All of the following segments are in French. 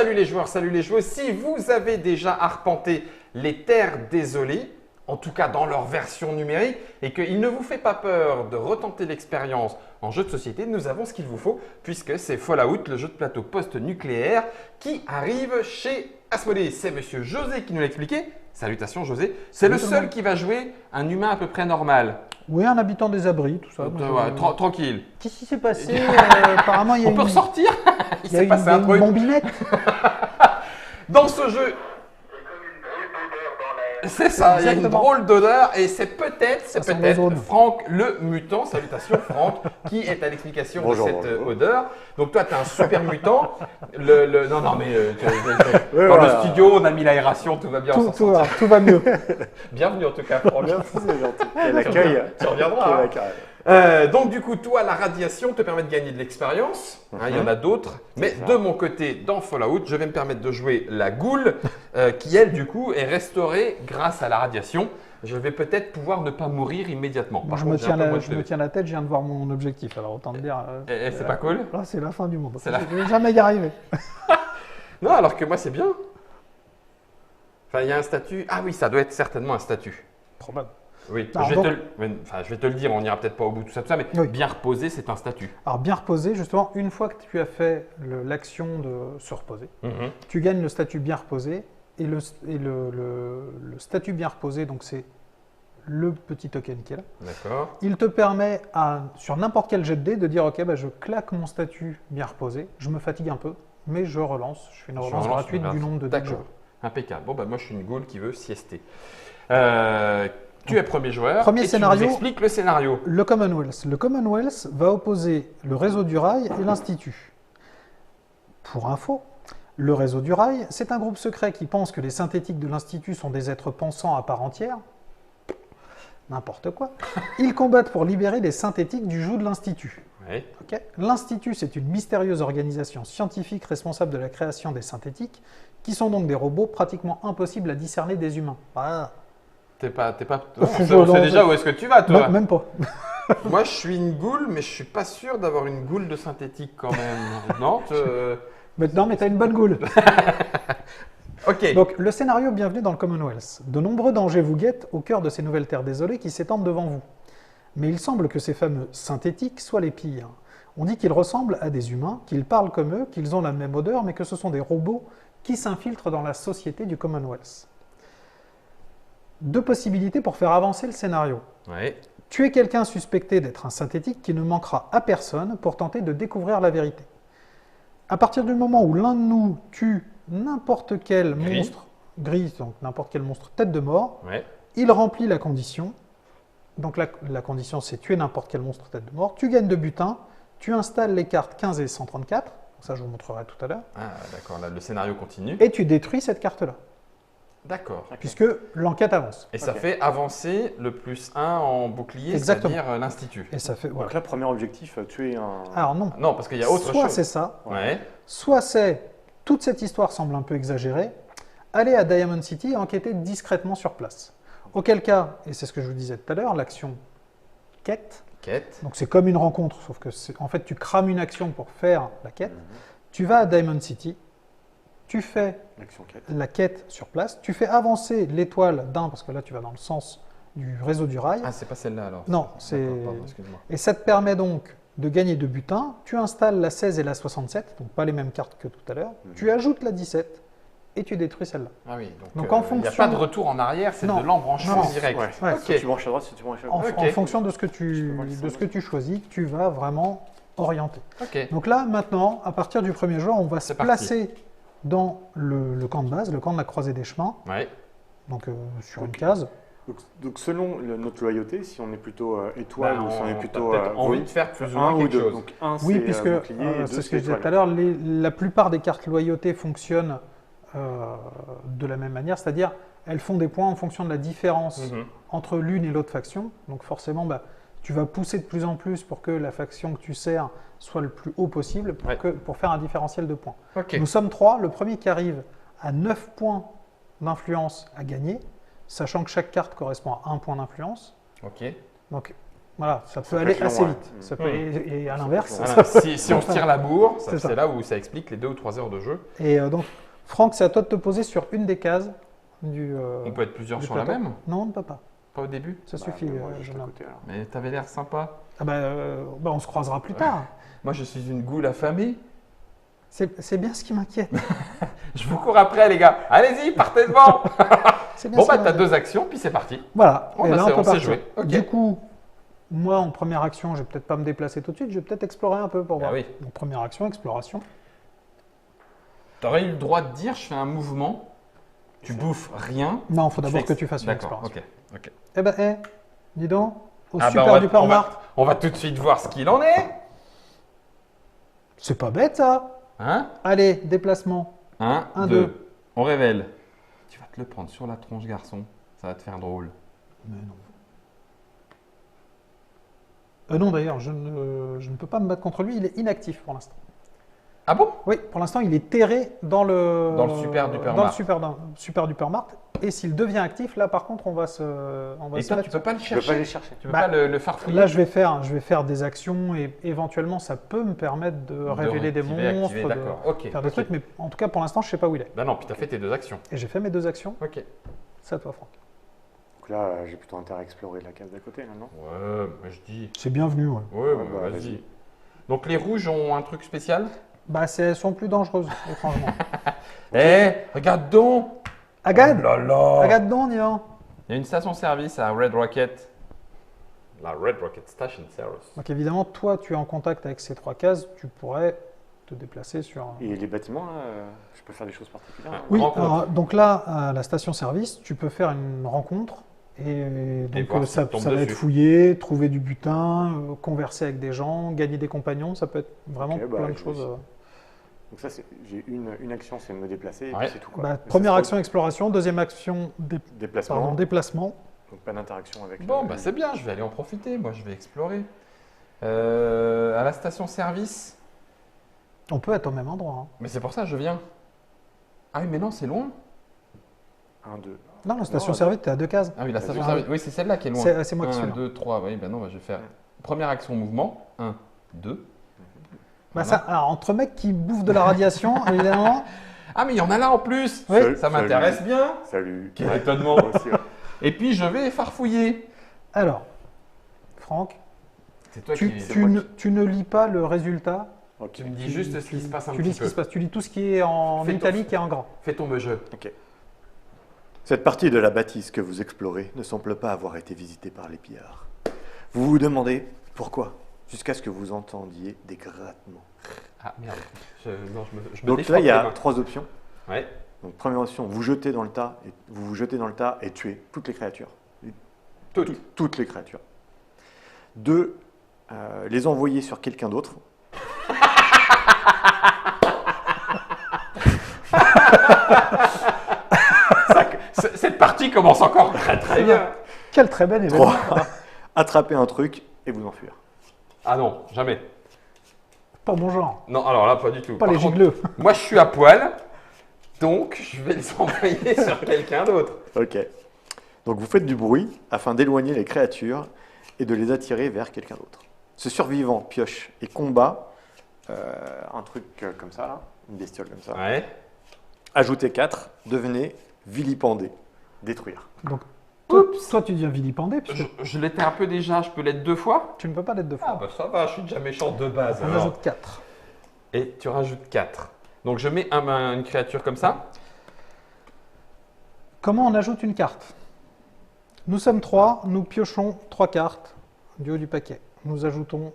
Salut les joueurs, salut les joueuses. Si vous avez déjà arpenté les terres désolées, en tout cas dans leur version numérique, et qu'il ne vous fait pas peur de retenter l'expérience en jeu de société, nous avons ce qu'il vous faut, puisque c'est Fallout, le jeu de plateau post-nucléaire, qui arrive chez Asmodée. C'est monsieur José qui nous l'a expliqué. Salutations José. C'est le seul qui va jouer un humain à peu près normal. Oui, un habitant des abris, tout ça. Tranquille. Qu'est-ce qui s'est passé apparemment, il y a On peut ressortir. Il s'est passé un une truc. bombinette. Dans ce jeu, c'est ça, il y a une drôle d'odeur et c'est peut-être Franck le mutant, salutations Franck, qui est à l'explication de cette odeur. Donc toi, tu es un super mutant. Non, mais dans le studio, on a mis l'aération, tout va bien. Tout va mieux. Bienvenue en tout cas, Franck. Merci, c'est gentil. Et l'accueil. Tu reviendras. Donc du coup, toi, la radiation te permet de gagner de l'expérience. Il y en a d'autres. Mais de mon côté, dans Fallout, je vais me permettre de jouer la goule qui, elle, du coup, est restaurée grâce à la radiation. Je vais peut-être pouvoir ne pas mourir immédiatement. Moi, je me tiens la tête, je viens de voir mon objectif. Alors autant te dire… Et c'est pas cool? Là, c'est la fin du monde. Je ne vais jamais y arriver. Non, alors que moi, c'est bien. Enfin, il y a un statut. Ah oui, ça doit être certainement un statut. Probable. Oui, je vais te le dire, on n'ira peut-être pas au bout de tout ça, mais oui. Bien reposé, c'est un statut. Alors bien reposé, justement, une fois que tu as fait l'action de se reposer, tu gagnes le statut bien reposé, et le statut bien reposé, donc c'est le petit token qui est là. D'accord. Il te permet, sur n'importe quel jet de dés, de dire « Ok, je claque mon statut bien reposé, je me fatigue un peu, mais je relance, je fais une relance gratuite du nombre de dés que je veux. » Impeccable. Bon, moi, je suis une goule qui veut siester. Tu es premier joueur. Premier scénario. Tu nous expliques le scénario. Le Commonwealth. Le Commonwealth va opposer le réseau du rail et l'Institut. Pour info, le réseau du rail, c'est un groupe secret qui pense que les synthétiques de l'Institut sont des êtres pensants à part entière. N'importe quoi. Ils combattent pour libérer les synthétiques du joug de l'Institut. Oui. Okay. L'Institut, c'est une mystérieuse organisation scientifique responsable de la création des synthétiques, qui sont donc des robots pratiquement impossibles à discerner des humains. Ah. On sait déjà où est-ce que tu vas, toi. Même pas. Moi, je suis une goule, mais je suis pas sûr d'avoir une goule de synthétique quand même. Non, mais t'as une bonne goule. Ok. Donc, le scénario Bienvenue dans le Commonwealth. De nombreux dangers vous guettent au cœur de ces nouvelles terres désolées qui s'étendent devant vous. Mais il semble que ces fameux synthétiques soient les pires. On dit qu'ils ressemblent à des humains, qu'ils parlent comme eux, qu'ils ont la même odeur, mais que ce sont des robots qui s'infiltrent dans la société du Commonwealth. Deux possibilités pour faire avancer le scénario. Ouais. Tu es quelqu'un suspecté d'être un synthétique qui ne manquera à personne pour tenter de découvrir la vérité. À partir du moment où l'un de nous tue n'importe quel monstre gris, donc n'importe quel monstre tête de mort, il remplit la condition. Donc la condition, c'est tuer n'importe quel monstre tête de mort. Tu gagnes de butin, tu installes les cartes 15 et 134. Ça, je vous montrerai tout à l'heure. Ah, d'accord, là, le scénario continue. Et tu détruis cette carte-là. D'accord. Puisque l'enquête avance. Et ça fait avancer le +1 en bouclier, c'est-à-dire l'Institut. Et ça fait, Donc là, premier objectif, tuer un… Alors non. Non, parce qu'il y a autre chose. Soit c'est ça, ouais. Soit c'est, toute cette histoire semble un peu exagérée, aller à Diamond City et enquêter discrètement sur place. Auquel cas, et c'est ce que je vous disais tout à l'heure, l'action quête. Donc c'est comme une rencontre, sauf que en fait tu crames une action pour faire la quête. Tu vas à Diamond City, tu fais la quête sur place, tu fais avancer l'étoile d'un, parce que là tu vas dans le sens du réseau du rail. Ah, c'est pas celle-là alors? Non, c'est… Et ça te permet donc de gagner de butin. Tu installes la 16 et la 67, donc pas les mêmes cartes que tout à l'heure. Tu ajoutes la 17 et tu détruis celle-là. Ah oui, donc en fonction… il n'y a pas de retour en arrière, c'est de l'embranchement direct. Ouais. Si tu branches à droite, si tu branches à gauche. En fonction de ce que tu choisis, tu vas vraiment orienter. Donc là, maintenant, à partir du premier joueur, on va se placer dans le camp de base, le camp de la croisée des chemins, donc sur une case. Donc selon notre loyauté, si on est plutôt étoile ou si on est plutôt… envie de faire plus ou moins quelque chose. Donc un, oui, puisque c'est ce que je disais tout à l'heure, la plupart des cartes loyauté fonctionnent de la même manière, c'est-à-dire elles font des points en fonction de la différence entre l'une et l'autre faction. Donc forcément, tu vas pousser de plus en plus pour que la faction que tu sers soit le plus haut possible pour faire un différentiel de points. Nous sommes 3, le premier qui arrive à 9 points d'influence à gagner, sachant que chaque carte correspond à 1 point d'influence. Donc Voilà, ça peut peut aller être long, assez ouais. vite. Ça peut, et à l'inverse. Voilà, si on se tire la bourre, C'est ça. c'est là où ça explique les 2 ou 3 heures de jeu. Et donc, Franck, c'est à toi de te poser sur une des cases du. On peut être plusieurs du sur la plateau. même, Non, on ne peut pas. pas au début. Ça Bah, suffit, moi, juste jeune à homme. côté, alors. Mais t'avais l'air sympa. Ah on se croisera plus tard. Moi, je suis une goule affamée. C'est bien ce qui m'inquiète. Je vous cours après, les gars. Allez-y, partez devant. C'est bien Bon, ce qui bah, t'as m'inquiète. 2 actions, puis c'est parti. Voilà. Bon, Et bah, là, c'est- on peut on sait partir. jouer. Ok. Du coup, moi, en première action, je vais peut-être pas me déplacer tout de suite. Je vais peut-être explorer un peu pour Ah voir. oui. Donc, première action, exploration. T'aurais eu le droit de dire, je fais un mouvement, tu bouffes rien. Non, il faut Tu d'abord fais que tu fasses une D'accord, exploration. ok. Eh ben, dis donc, au Ah bah, super on va- duper on va- Mart. On va tout de suite voir ce qu'il en est. C'est pas bête, ça. Hein? Allez, déplacement. 1, Un, 2. deux. On révèle. Tu vas te le prendre sur la tronche, garçon. Ça va te faire drôle. Mais non. Non, d'ailleurs, je ne peux pas me battre contre lui. Il est inactif pour l'instant. Ah bon? Oui, pour l'instant, il est terré dans le Super Duper dans le Mart. super duper Mart. Et s'il devient actif, là, par contre, on va se Et toi, tu peux pas le Je peux chercher? pas les chercher. Tu peux Bah, pas le farfouiller? Là, je vais faire des actions et éventuellement, ça peut me permettre de révéler des réactiver, monstres, activer, d'accord. Ok. de faire des ok. trucs. Mais en tout cas, pour l'instant, je sais pas où il est. Bah non, puis t'as fait tes 2 actions. Et j'ai fait mes 2 actions. Ok. C'est à toi, Franck. Donc là, j'ai plutôt intérêt à explorer la case d'à côté, là, non? Ouais, moi je dis. C'est bienvenu, ouais. Ouais, Ouais, bah, vas-y. vas-y. Donc les rouges ont un truc spécial? Bah, elles sont plus dangereuses, étrangement. Eh, regarde donc! Agade, Oh là là! Agade donc, dis donc. Il y a une station-service à Red Rocket. La Red Rocket Station Service. Donc évidemment, toi, tu es en contact avec ces 3 cases, tu pourrais te déplacer sur. Et les bâtiments, là, je peux faire des choses particulières? Ah. hein? Oui, Rencontre. alors, donc là, à la station-service, tu peux faire une rencontre et donc voir si ça, tu tombes ça va être dessus. fouiller, trouver du butin, converser avec des gens, gagner des compagnons, ça peut être vraiment Ok, bah, plein de je choses. vais Donc ça, j'ai une action, c'est de me déplacer, et Ouais. puis c'est tout, quoi. Bah, Et ça première se action exploration, deuxième action déplacement, déplacement. donc pas d'interaction avec Bon, le- bah c'est bien, je vais aller en profiter. Moi, je vais explorer. À la station-service. On peut être au même endroit. Hein. Mais c'est pour ça que je viens. Ah oui, mais non, c'est loin. 1, 2. Non, la station-service, tu es à 2 cases. Ah oui, la Vas-y. station-service. Oui, c'est celle-là qui est loin. C'est moi qui suis 1, là. 2, 3. Oui, ben non, bah, je vais faire. Première action mouvement. 1, 2. Bah, ça, alors, entre mecs qui bouffent de la radiation, évidemment. Ah, mais il y en a là en plus. Oui. Ça m'intéresse bien. Salut. Quel Ouais, étonnement. moi aussi, ouais. Et puis, je vais farfouiller. Alors, Franck, C'est toi tu, qui. tu ne, tu ne lis pas le résultat. Ok. Tu me dis juste ce qui se passe un Tu petit lis ce qui peu. se passe. Tu lis tout ce qui est en Fais ton- italique et en grand. Fais ton jeu. Cette partie de la bâtisse que vous explorez ne semble pas avoir été visitée par les pillards. Vous vous demandez pourquoi, jusqu'à ce que vous entendiez des grattements. Ah merde. Non, je me Donc défends là, il y les a mains. 3 options. Ouais. Donc première option, vous jetez dans le tas, vous vous jetez dans le tas et tuez toutes les créatures. Toutes les créatures. 2, les envoyer sur quelqu'un d'autre. Cette partie commence encore très très bien. Quel très bel événement. 3, attraper un truc et vous enfuir. Ah non, jamais. Pas mon genre. Non, alors là, pas du tout. Pas Par les contre, gigleux. moi, je suis à poil, donc je vais les envoyer sur quelqu'un d'autre. Ok. Donc vous faites du bruit afin d'éloigner les créatures et de les attirer vers quelqu'un d'autre. Ce survivant pioche et combat Un truc comme ça, là. Une bestiole comme ça. Ouais. Ajoutez 4, devenez vilipendé. Détruire. Donc, Oups. toi, tu deviens vilipendé, puisque Je l'étais un peu déjà, je peux l'être 2 fois. tu ne peux pas l'être 2 Ah fois. bah ça va, je suis déjà méchant de base. On alors. ajoute 4. Et tu rajoutes 4. Donc je mets une créature comme ça. Comment on ajoute une carte? Nous sommes 3, nous piochons 3 cartes du haut du paquet. Nous ajoutons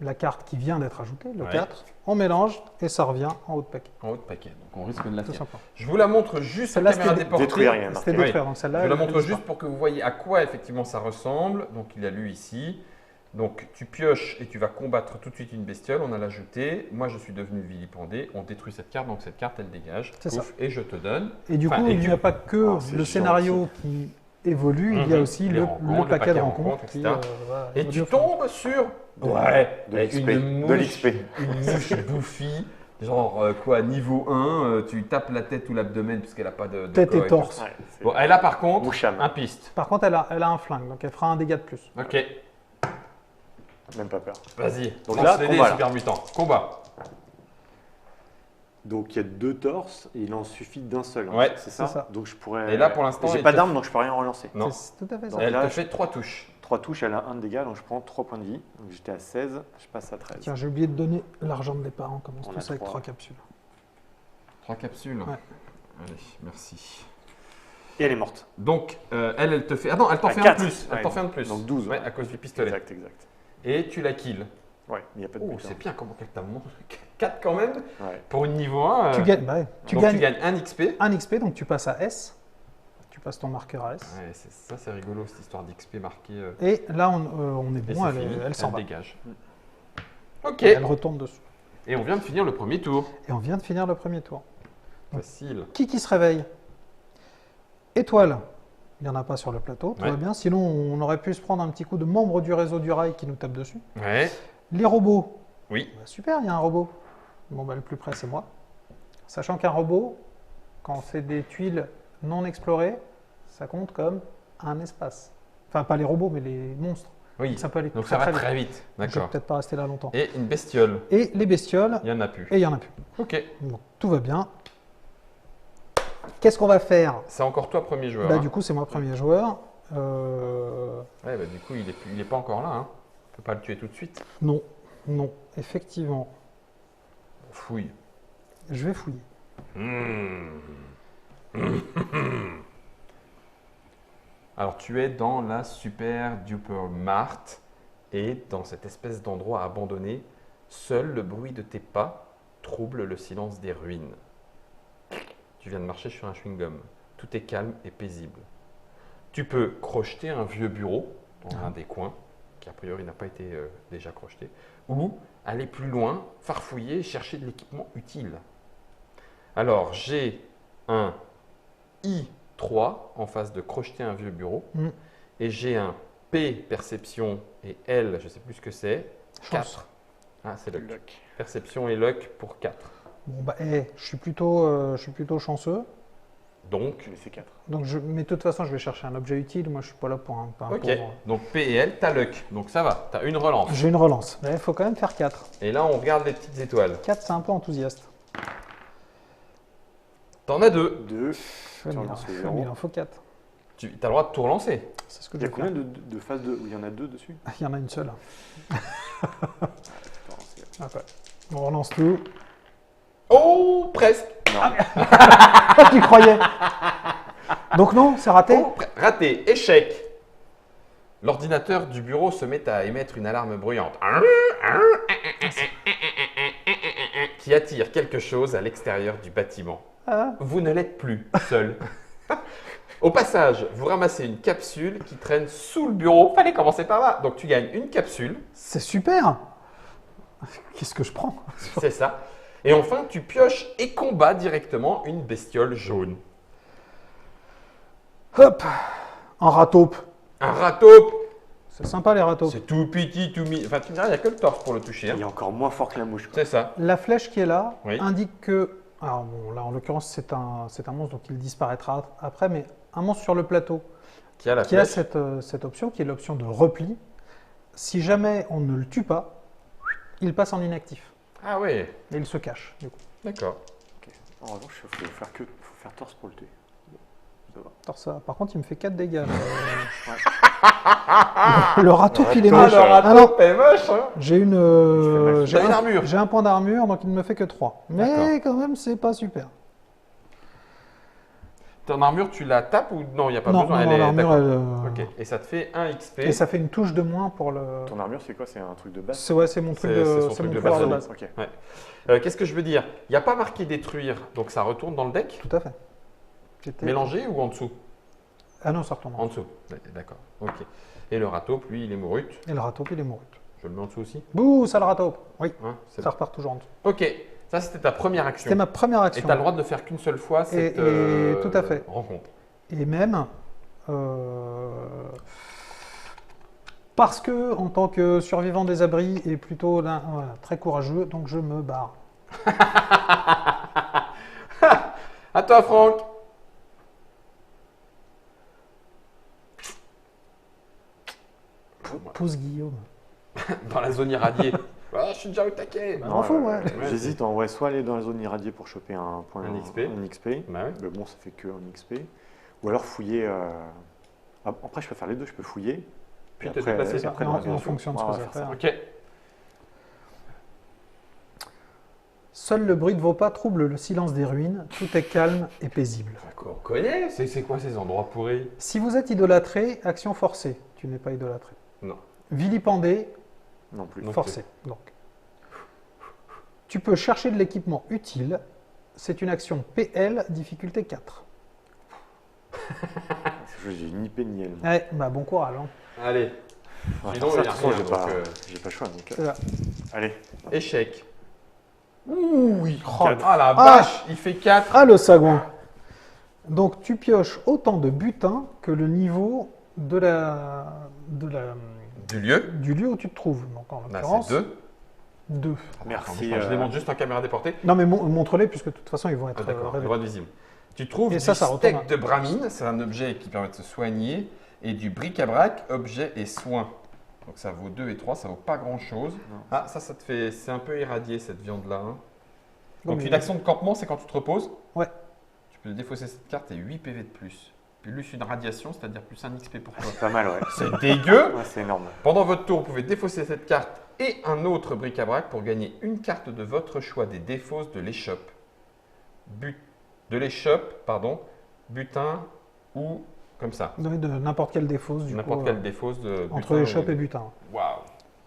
la carte qui vient d'être ajoutée, le Ouais. 4. On mélange et ça revient en haut de paquet. En haut de paquet, donc on risque de la Tout faire. simplement. Je vous la montre juste à Celle-là, caméra c'était déportée. Détruire, il y a marqué. C'était Oui. détruire, donc celle-là. Je la elle montre existe juste pour que vous voyez à quoi effectivement ça ressemble. Donc il a lu ici. Donc tu pioches et tu vas combattre tout de suite une bestiole. On a l'ajouté. Moi je suis devenu vilipendé. On détruit cette carte. Donc cette carte elle dégage. C'est ça. Pouf, et je te donne. pas. Et du Enfin, coup, et il tu- n'y a pas que Ah, c'est le gentil. scénario qui évolue, il y a Mhm. aussi Les le rencontres, paquet de de rencontres. etc. qui, va Et évoluer tu au fur et à mesure. tombes sur De l'XP. une De mouche, l'XP. une mouche bouffie. Genre quoi, niveau 1, tu tapes la tête ou l'abdomen puisqu'elle n'a pas de Tête corps et torse. Ouais, c'est Bon, elle a par contre Moucham. un piste. Par contre, elle a un flingue, donc elle fera un dégât de plus. Ok. Même pas peur. Vas-y. Donc lance là, les dés, combat, là. super mutant. Combat. Donc il y a 2 torses et il en suffit d'un seul. hein. Ouais, c'est ça. c'est ça. Donc je pourrais. Et là, pour l'instant, j'ai il pas te- d'arme, donc je peux rien relancer. Non. C'est tout à fait ça. Donc Elle là, te fait 3 touches. 3 touches, elle a 1 de dégâts, donc je prends 3 points de vie. Donc j'étais à 16, je passe à 13. Tiens, j'ai oublié de donner l'argent de départ. On commence On a tous avec 3. 3 capsules. 3 capsules. Ouais. Allez, merci. Et elle est morte. Donc, elle te fait. Ah non, elle t'en Ah, fait un quatre. de plus. Elle Ouais, t'en fait un de plus. donc 12. Ouais, à cause du pistolet. Exact, exact. Et tu la kills. Ouais, il n'y a pas de Oh, but. c'est bien comment qu'elle t'a montré. 4 quand même. Ouais. Pour une niveau 1. Tu gagnes, bah ouais, tu donc gagnes tu gagnes 1 XP. 1 XP, donc tu passes à S. Tu passes ton marqueur à S. Ouais, ça c'est rigolo cette histoire d'XP marqué. Et là, on est Et bon, c'est elle, fini, elle s'en va. dégage. Ok. Elle retourne dessus. Et on vient de finir le premier tour. Et on vient de finir le premier tour. Facile. Qui se réveille? Étoile. Il n'y en a pas sur le plateau, tout Ouais. va bien. Sinon, on aurait pu se prendre un petit coup de membre du réseau du rail qui nous tape dessus. Ouais. Les robots. Oui. Bah, super, il y a un robot. Bon, bah, le plus près, c'est moi. Sachant qu'un robot, quand c'est des tuiles non explorées, ça compte comme un espace. Enfin, pas les robots, mais les monstres. Oui. Ça peut aller Donc très, ça va très très vite. vite. Je vais D'accord. peut-être pas rester là longtemps. Et une bestiole. Et les bestioles, Il n'y en a plus. et il n'y en a plus. Ok. Donc, tout va bien. Qu'est-ce qu'on va faire? C'est encore toi premier joueur. Bah, hein. du coup, c'est moi premier joueur. Ouais, bah, du coup, il est pas encore là. Hein. On peut pas le tuer tout de suite. Non, non, effectivement. On fouille. Je vais fouiller. Alors, tu es dans la Super Duper Mart et dans cette espèce d'endroit abandonné, seul le bruit de tes pas trouble le silence des ruines. Tu viens de marcher sur un chewing-gum. Tout est calme et paisible. Tu peux crocheter un vieux bureau dans un des coins, qui a priori n'a pas été déjà crocheté, ou aller plus loin, farfouiller et chercher de l'équipement utile. Alors, j'ai un I3 en face de crocheter un vieux bureau, et j'ai un P, perception, et L, je ne sais plus ce que c'est, Chance. 4. Ah, c'est luck. Luck. Perception et luck pour 4. Bon, bah, je suis plutôt chanceux. Donc, Mais c'est 4. Donc mais de toute façon, je vais chercher un objet utile. Moi, je suis pas là pour un ok. pauvre. Donc P et L, t'as luck. Donc ça va, t'as une relance. J'ai une relance. Mais il faut quand même faire 4. Et là, on regarde les petites étoiles. 4, c'est un peu enthousiaste. T'en as 2. 2. Mais relances le il zéro. en faut 4. Tu as le droit de tout relancer. C'est ce que Il je y a vais combien faire. de phases où il y en a 2 dessus? Il y en a une seule. Attends, c'est- Après. On relance tout. Oh, presque. Ah, tu croyais? Donc non, c'est raté. Oh, raté. Échec. L'ordinateur du bureau se met à émettre une alarme bruyante qui attire quelque chose à l'extérieur du bâtiment. Ah, Vous ne l'êtes plus seul. Au passage, vous ramassez une capsule qui traîne sous le bureau. Fallait commencer par là. Donc tu gagnes une capsule, c'est super. Qu'est-ce que je prends? c'est ça. Et enfin, tu pioches et combats directement une bestiole jaune. Hop. Un rataupe. Un rataupe. C'est sympa les rataupes. C'est tout petit, tout mi. Enfin, tu me diras, il n'y a que le torse pour le toucher. hein. Il est encore moins fort que la mouche. quoi. C'est ça. La flèche qui est là Oui. indique que. Alors bon, là en l'occurrence c'est un monstre donc il disparaîtra après, mais un monstre sur le plateau Qui a la qui a flèche. cette option qui est l'option de repli. Si jamais on ne le tue pas, il passe en inactif Ah ouais, et il se cache. Du coup. d'accord. En revanche, il faut faire torse pour le tuer. Ça va. Alors ça, par contre, il me fait 4 dégâts. Le râteau, il est Ah, moche. le Ah non, rataupe est moche. Hein. j'ai une, T'as une armure. J'ai un point d'armure, donc il ne me fait que 3. Mais D'accord. quand même, c'est pas super. Ton armure, tu la tapes ou non, il n'y a pas non, besoin. non, Elle est l'armure, d'accord. elle, Ok. Et ça te fait 1 XP. et ça fait une touche de moins pour le. Ton armure, c'est quoi? C'est un truc de base? C'est ouais, c'est mon truc C'est de, son c'est truc mon de pouvoir de base. base. Ok. Qu'est-ce que je veux dire? Il n'y a pas marqué détruire, donc ça retourne dans le deck. Tout à fait. J'étais- Mélangé ou en dessous? Ah non, ça retourne. En dessous. D'accord. Ok. Et le rataupe, lui, il est mourut. Et le râteau, il est mouru. Je le mets en dessous aussi. Bouh, ça le râteau. Oui, Hein, c'est ça bon. repart toujours en dessous. Ok. Ça, c'était ta première action. C'était ma première Et action. tu as le droit de ne faire qu'une seule fois cette et tout à fait. rencontre. Et même parce que, en tant que survivant des abris et plutôt voilà, très courageux, donc je me barre. À toi, Franck. Pousse Guillaume. dans la zone irradiée. Ah, je suis déjà au taquet. Bah, info, ouais. J'hésite en vrai, soit aller dans la zone irradiée pour choper un point Un XP. un XP. Bah ouais. Mais bon, ça fait que un XP. Ou alors fouiller. Après, je peux faire les deux. Je peux fouiller. Puis te déplacer Ça, après en, dans la en zone. fonction de ce que ça fait. Ok. Seul le bruit de vos pas trouble le silence des ruines. Tout est calme et paisible. On connaît. C'est quoi ces endroits pourris? Si vous êtes idolâtré, action forcée. Tu n'es pas idolâtré. Non. Vilipendé, Non plus. Non. forcé. Donc. Tu peux chercher de l'équipement utile. C'est une action PL, difficulté 4. J'ai ni paix ni elle. Ouais, bah bon courage. Hein. Allez. Ouais, Sinon, ça, il y de a toute façon, rien, j'ai donc, pas le choix. Donc, C'est ça. allez. Échec. Ouh, oui. Oh, Ah la vache, il fait 4. Ah, le sagouin. Donc, tu pioches autant de butin que le niveau du lieu où tu te trouves. Donc, en Là, l'occurrence, c'est 2. 2. Merci. Je les montre juste en caméra déportée. Non, mais montre-les, puisque de toute façon, ils vont être Ah, d'accord, révélés. droit visible. Tu trouves Et du ça retourne steak à- de bramine, c'est un objet qui permet de se soigner, et du bric-à-brac, objet et soin. Donc ça vaut 2 et 3, ça vaut pas grand-chose. Non. Ah, ça te fait... C'est un peu irradié, cette viande-là. hein. Donc Oui, une oui. action de campement, c'est quand tu te reposes. Ouais. Tu peux défausser cette carte et 8 PV de plus. Plus une radiation, c'est-à-dire plus un XP pour toi. C'est pas mal, ouais. C'est dégueu. Ouais, c'est énorme. Pendant votre tour, vous pouvez défausser cette carte et un autre bric-à-brac pour gagner une carte de votre choix des défausses de l'échoppe. Butin ou comme ça. Oui, de n'importe quelle défausse, du N'importe coup, quelle défausse de entre butin échoppe ou- et butin. Waouh.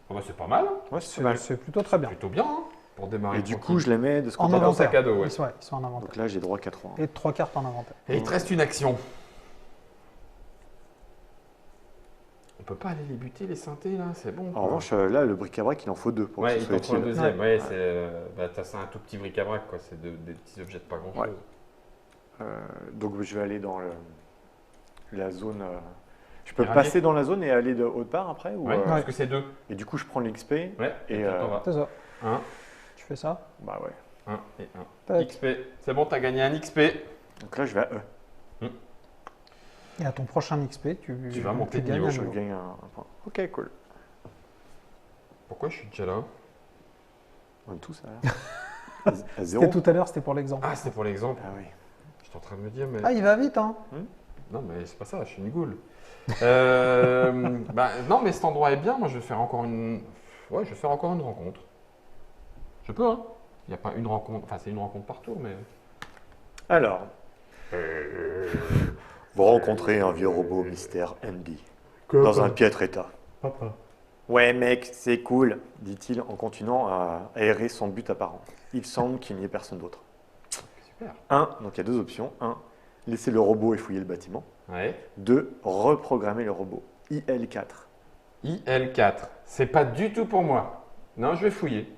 Ah bah, c'est pas mal. hein. Ouais, c'est pas mal. C'est plutôt très bien. Plutôt bien hein, pour démarrer. Et du coup, tranquille. je les mets de ce En côté-là. dans inventaire. sac à dos, ouais. Ils sont en inventaire. Donc là, j'ai droit qu'à 3. Et 3 cartes en inventaire. Et il te reste une action. On peut pas aller les buter, les synthés là, c'est bon. En quoi. revanche, là, le bric-à-brac, il en faut 2 pour Ouais, que il ce soit t'en faut un utile. deuxième. Ouais. Ouais, t'as ça un tout petit bric-à-brac, quoi. C'est des petits objets de pas grand-chose. Ouais. Donc, je vais aller dans la zone. Je peux Irradié. passer dans la zone et aller de haute part après ou, Ouais, parce que c'est 2. Et du coup, je prends l'XP. Ouais, Et, et t'en vas. C'est ça. 1, Tu fais ça. 1 ouais. 1 et 1. Tac. XP. C'est bon, t'as gagné un XP. Donc là, je vais à E. Et à ton prochain XP, tu vas monter de gagnes niveau, un Je niveau. gagne un point. Ok, cool. Pourquoi je suis déjà là? On est tous à 0. C'était tout à l'heure, c'était pour l'exemple. Ah, c'était pour l'exemple. Ah oui. J'étais en train de me dire, mais. Ah, il va vite, hein. Non, mais c'est pas ça, je suis une goule. Non, mais cet endroit est bien. Moi, je vais faire encore une. Ouais, je vais faire encore une rencontre. Je peux, hein. Il n'y a pas une rencontre. Enfin, c'est une rencontre par tour, mais. Alors, vous rencontrez un vieux robot mystère Andy dans un piètre état. Papa. Ouais mec, c'est cool, dit-il en continuant à aérer son but apparent. Il semble qu'il n'y ait personne d'autre. Super. 1, donc il y a 2 options. 1, laisser le robot et fouiller le bâtiment. Ouais. 2, reprogrammer le robot. IL4. IL4. C'est pas du tout pour moi. Non, je vais fouiller.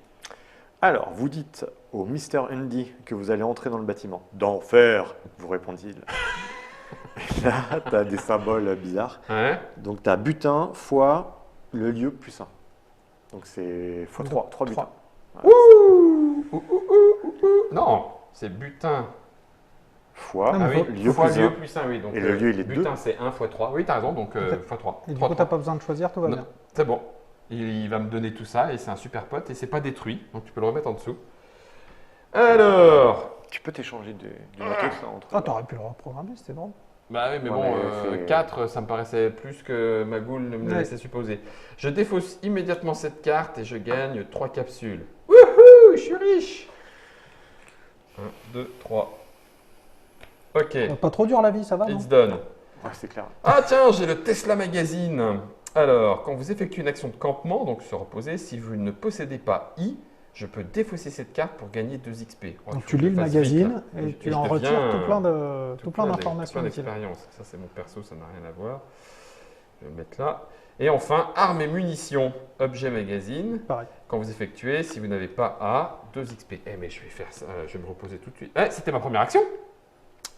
Alors, vous dites au Mr. Andy que vous allez entrer dans le bâtiment. D'enfer, vous répond-il. Et là, tu as des symboles bizarres. Ouais. Donc, tu as butin fois le lieu plus 1. Donc, c'est fois 3 butins. Voilà. Non, c'est butin. Fois Non, mais faut- lieu fois plus lieu 1. plus 1, oui. Donc, Et le lieu, il est butin, 2. c'est 1 fois 3. Oui, t'as raison, donc Ok. fois 3. Et du coup, t'as pas besoin de choisir, tout va Non. bien. C'est bon. Il va me donner tout ça et c'est un super pote et c'est pas détruit. Donc tu peux le remettre en dessous. Alors. Tu peux t'échanger du matos là, entre. Ah, t'aurais pu le reprogrammer, c'était drôle. Bah oui, mais Ouais, bon, mais c'est- 4, ça me paraissait plus que ma goule ne me Ouais. laissait supposer. Je défausse immédiatement cette carte et je gagne 3 capsules. Wouhou, je suis riche. 1, 2, 3. Ok, Pas trop dur la vie, ça va, non? it's done. Ouais, c'est clair. Ah tiens, j'ai le Tesla Magazine. Alors, quand vous effectuez une action de campement, donc se reposer, si vous ne possédez pas I, je peux défausser cette carte pour gagner 2 XP. Oh, il Donc faut tu que lis je le fasse magazine vite, là. et tu je en retires deviens, tout plein d'informations utiles. d'expérience. Ça, c'est mon perso, ça n'a rien à voir. Je vais le mettre là. Et enfin, armes et munitions, objet magazine. Pareil. Quand vous effectuez, si vous n'avez pas A, 2 XP. Eh, mais je vais faire ça, je vais me reposer tout de suite. Eh, c'était ma première action.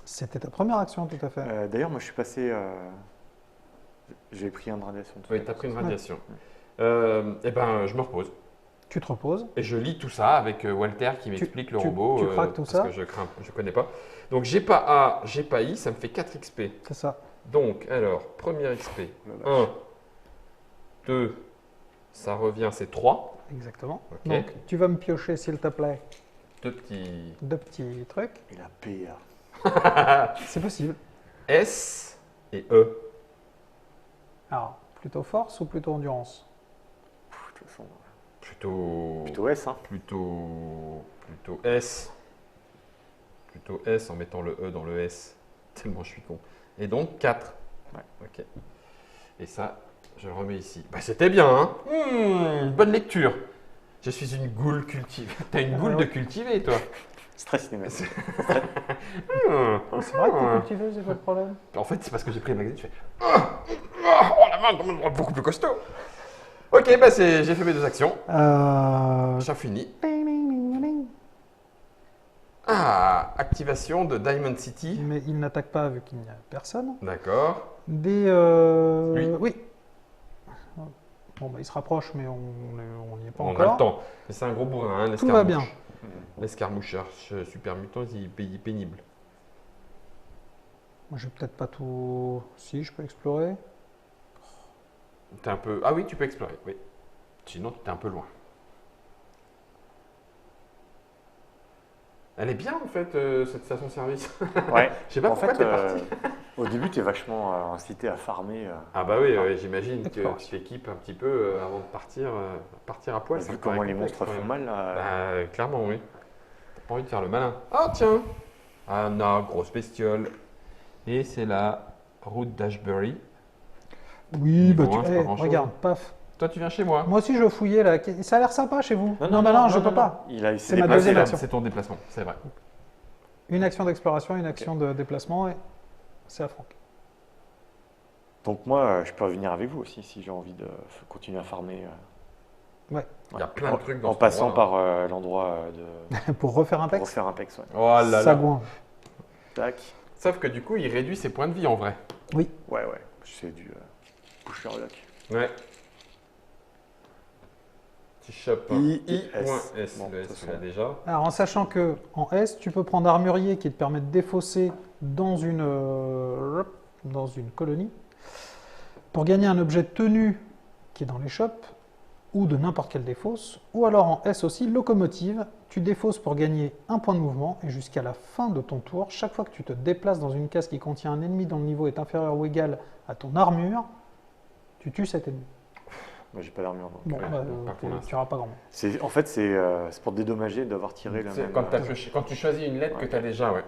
C'était ta première action, tout à fait. D'ailleurs, moi, je suis passé. J'ai pris une radiation. tout à Oui, l'heure. tu as pris une radiation. Eh ben, je me repose. Tu te reposes. Et je lis tout ça avec Walter qui m'explique le robot. tu craques tout parce ça que je connais pas. Donc j'ai pas A, j'ai pas I, ça me fait 4 XP. C'est ça. Donc, alors, premier XP. Oh la vache. 1, 2, Ça revient, c'est 3. Exactement. Ok. Donc, tu vas me piocher, s'il te plaît, 2 petits deux petits trucs. Et la PA. C'est possible. S et E. Alors, plutôt force ou plutôt endurance? De toute façon, Plutôt S, hein. plutôt S. Plutôt S en mettant le E dans le S. Tellement je suis con. Et donc 4. Ouais. Ok. Et ça, je le remets ici. Bah, c'était bien, hein. Bonne lecture. Je suis une goule cultivée. T'as une goule de cultivé, toi. Stress cinématique. C'est vrai que t'es cultivé, c'est pas le problème. En fait, c'est parce que j'ai pris le magazine, je fais oh la main, beaucoup plus costaud. Ok, bah j'ai fait mes 2 actions. J'ai fini. Ah, activation de Diamond City. Mais il n'attaque pas vu qu'il n'y a personne. D'accord. Des. Lui. Oui. Bon, bah, il se rapproche, mais on n'y est pas On a encore. le temps. Mais c'est un gros bourrin, hein, Tout va bien. L'escarmoucheur super mutant, il est pénible. Moi, j'ai peut-être pas tout. Si, je peux explorer. T'es un peu. Ah oui, tu peux explorer, oui. Sinon, t'es un peu loin. Elle est bien en fait, cette station-service. Ouais. Je sais pas En pourquoi fait, t'es parti. au début, tu es vachement incité à farmer. Ah bah oui, j'imagine que Exploration. tu t'équipes un petit peu avant de partir à poil. ça Vu me paraît comment les complexe, monstres quand font même. mal, là. Bah, clairement, oui. T'as pas envie de faire le malin. Ah tiens. Ah non, grosse bestiole. Et c'est la route d'Ashbury. Oui, bah Niveau un, c'est pas grand-chose. regarde, paf. Toi, tu viens chez moi. Moi aussi, je fouillais là. Ça a l'air sympa chez vous. Non, je peux pas. Il C'est ma Ah, deuxième c'est action. c'est ton déplacement, c'est vrai. Une action d'exploration, une action de déplacement, et c'est à Franck. Donc moi, je peux revenir avec vous aussi si j'ai envie de continuer à farmer. Ouais. Il y a plein de trucs dans En cet passant endroit, par l'endroit de Pour refaire un pour texte. refaire un pex. Ouais. Oh là là. Sagouin. Tac. Sauf que du coup, il réduit ses points de vie en vrai. Ouais. C'est du Sherlock. Ouais. Tu chopes un I.S. Bon, Le de S, toute tu l'as façon. déjà. Alors, en sachant que en S, tu peux prendre armurier qui te permet de défausser dans une colonie pour gagner un objet de tenue qui est dans les shops ou de n'importe quelle défausse. Ou alors en S aussi, locomotive, tu défausses pour gagner un point de mouvement et jusqu'à la fin de ton tour, chaque fois que tu te déplaces dans une case qui contient un ennemi dont le niveau est inférieur ou égal à ton armure, tu tues cet ennemi. Moi, j'ai pas d'armure. donc, Bon, Ouais, bah, pas pour tu l'instant. n'auras pas grand monde. En fait, c'est pour dédommager d'avoir tiré la C'est même. quand tu choisis une lettre que tu as déjà, ouais.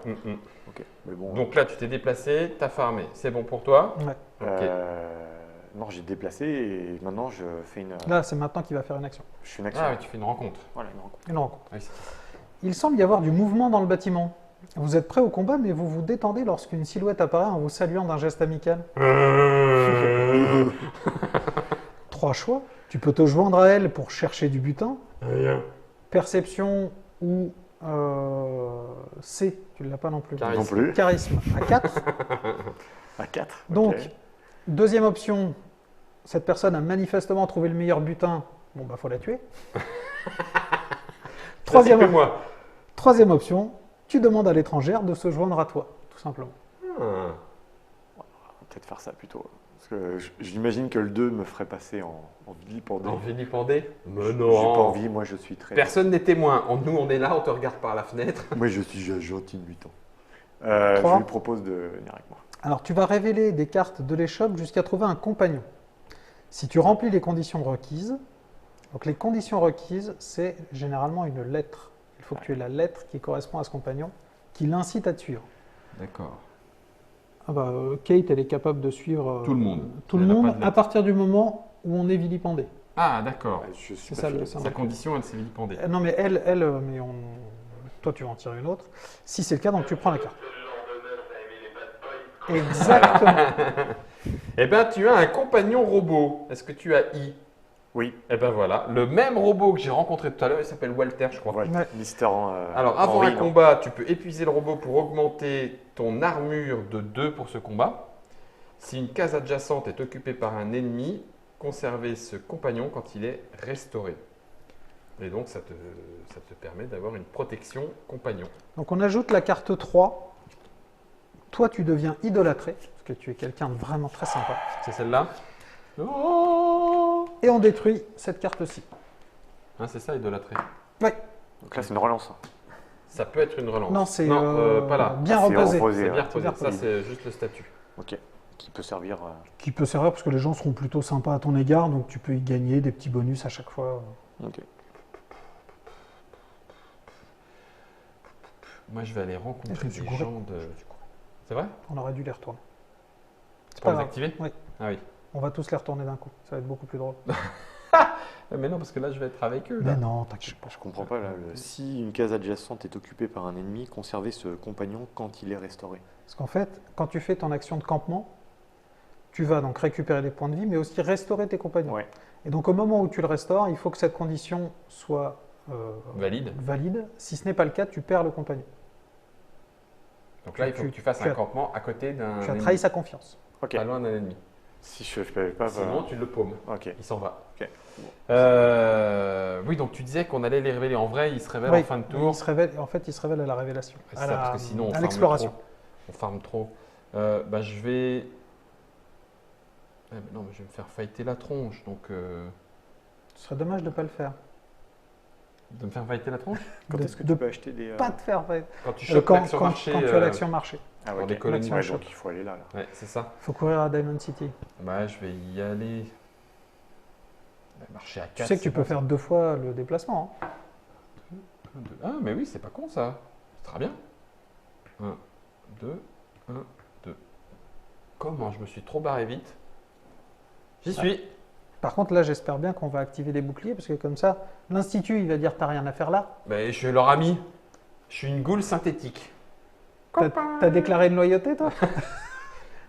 Ok. Mais bon. Donc là, tu t'es déplacé, tu as farmé. C'est bon pour toi? Ouais. Ok. Non, j'ai déplacé et maintenant je fais une. Là, c'est maintenant qu'il va faire une action. Je fais une action. Ah oui, tu fais une rencontre. Voilà, une rencontre. Une rencontre. Ah oui, c'est- Il semble y avoir du mouvement dans le bâtiment. Vous êtes prêt au combat, mais vous vous détendez lorsqu'une silhouette apparaît en vous saluant d'un geste amical. 3 choix. Tu peux te joindre à elle pour chercher du butin. Rien. Perception ou C, tu ne l'as pas non plus. Charisme. Non plus. Charisme à 4. À 4. Donc, deuxième option, cette personne a manifestement trouvé le meilleur butin. Bon, bah, faut la tuer. Troisième Troisième, moi. troisième option, tu demandes à l'étrangère de se joindre à toi, tout simplement. Peut-être faire ça plutôt. Parce que j'imagine que le 2 me ferait passer en vilipendé. En vilipendé? Mais J'ai non. pas envie, moi je suis très. Personne n'est témoin. Nous, on est là, on te regarde par la fenêtre. Moi je suis gentil de 8 ans. Je Trois. lui propose de venir avec moi. Alors, tu vas révéler des cartes de l'échoppe jusqu'à trouver un compagnon. Si tu remplis les conditions requises, donc les conditions requises, c'est généralement une lettre. Il faut que tu aies la lettre qui correspond à ce compagnon, qui l'incite à te suivre. D'accord. Ah bah, Kate, elle est capable de suivre Tout le monde. tout le Elle a pas monde de lettre. à partir du moment où on est vilipendé. Ah, d'accord. Je suis C'est pas ça, fidèle. le Sa symbole. condition, elle s'est vilipendée. Non, mais toi, tu vas en tirer une autre. Si c'est le cas, donc tu prends la carte. Exactement. Eh bien, tu as un compagnon robot. Est-ce que tu as I? Oui, Eh ben voilà, le même robot que j'ai rencontré tout à l'heure, il s'appelle Walter, je crois. voilà. Ouais. Mister. Alors, avant Henry, un non. combat, tu peux épuiser le robot pour augmenter ton armure de 2 pour ce combat. Si une case adjacente est occupée par un ennemi, conservez ce compagnon quand il est restauré. Et donc, ça te permet d'avoir une protection compagnon. Donc on ajoute la carte 3. Toi, tu deviens idolâtré, parce que tu es quelqu'un de vraiment très sympa. C'est celle-là? Oh Et on détruit cette carte-ci. Hein, c'est ça, idolâtrer. Oui. Donc là, c'est une relance. Ça peut être une relance. Non, c'est pas là. bien Ah, c'est reposé. reposé. C'est bien ouais. reposé. bien Ça, reposé. c'est juste le statut. Ok. Qui peut servir. Qui peut servir parce que les gens seront plutôt sympas à ton égard, donc tu peux y gagner des petits bonus à chaque fois. Ok. Moi, je vais aller Je rencontrer me suis des gouré. gens de... C'est vrai? On aurait dû les retourner. C'est Pour pas les grave. activer? Oui. Ah oui. On va tous les retourner d'un coup. Ça va être beaucoup plus drôle. Mais non, parce que là, je vais être avec eux. Mais Là. non, t'inquiète pas. Je comprends pas là. Si une case adjacente est occupée par un ennemi, conservez ce compagnon quand il est restauré. Parce qu'en fait, quand tu fais ton action de campement, tu vas donc récupérer des points de vie, mais aussi restaurer tes compagnons. Ouais. Et donc au moment où tu le restaures, il faut que cette condition soit Valide. valide. Si ce n'est pas le cas, tu perds le compagnon. Donc là, il faut que tu fasses tu un as- campement à côté d'un Tu as ennemi. trahi sa confiance. Ok. Pas loin d'un ennemi. Si je ne pas. Sinon, tu le paumes. Ok. Il s'en va. Ok. Oui, donc tu disais qu'on allait les révéler. En vrai, ils se révèlent Oui, en fin de tour. il se révèle, en fait, il se révèle à la révélation. C'est à ça, la- parce que sinon, on à farme l'exploration. trop. On farme trop. Je vais... Ah, mais non, mais je vais me faire fighter la tronche. Donc, Ce serait dommage de ne pas le faire. de me faire fighter la tronche Quand De- est-ce que de tu peux acheter des. Pas te faire fight. Quand tu chopes Quand, l'action quand- marché. quand tu as l'action marché. Ah, dans ok. les colonies. L'action Ouais, shop. donc il faut aller là. Ouais, c'est ça. Il faut courir à Diamond City. Bah, je vais y aller. Marcher à 4. Tu sais que tu peux faire 2 fois le déplacement. Hein. Ah, mais oui, c'est pas con ça. C'est très bien. 1, 2, 1, 2. Comment je me suis trop barré vite? J'y suis. Par contre, là, j'espère bien qu'on va activer les boucliers, parce que comme ça, l'Institut, il va dire t'as rien à faire là. Ben, je suis leur ami. Je suis une goule synthétique. T'as déclaré une loyauté, toi?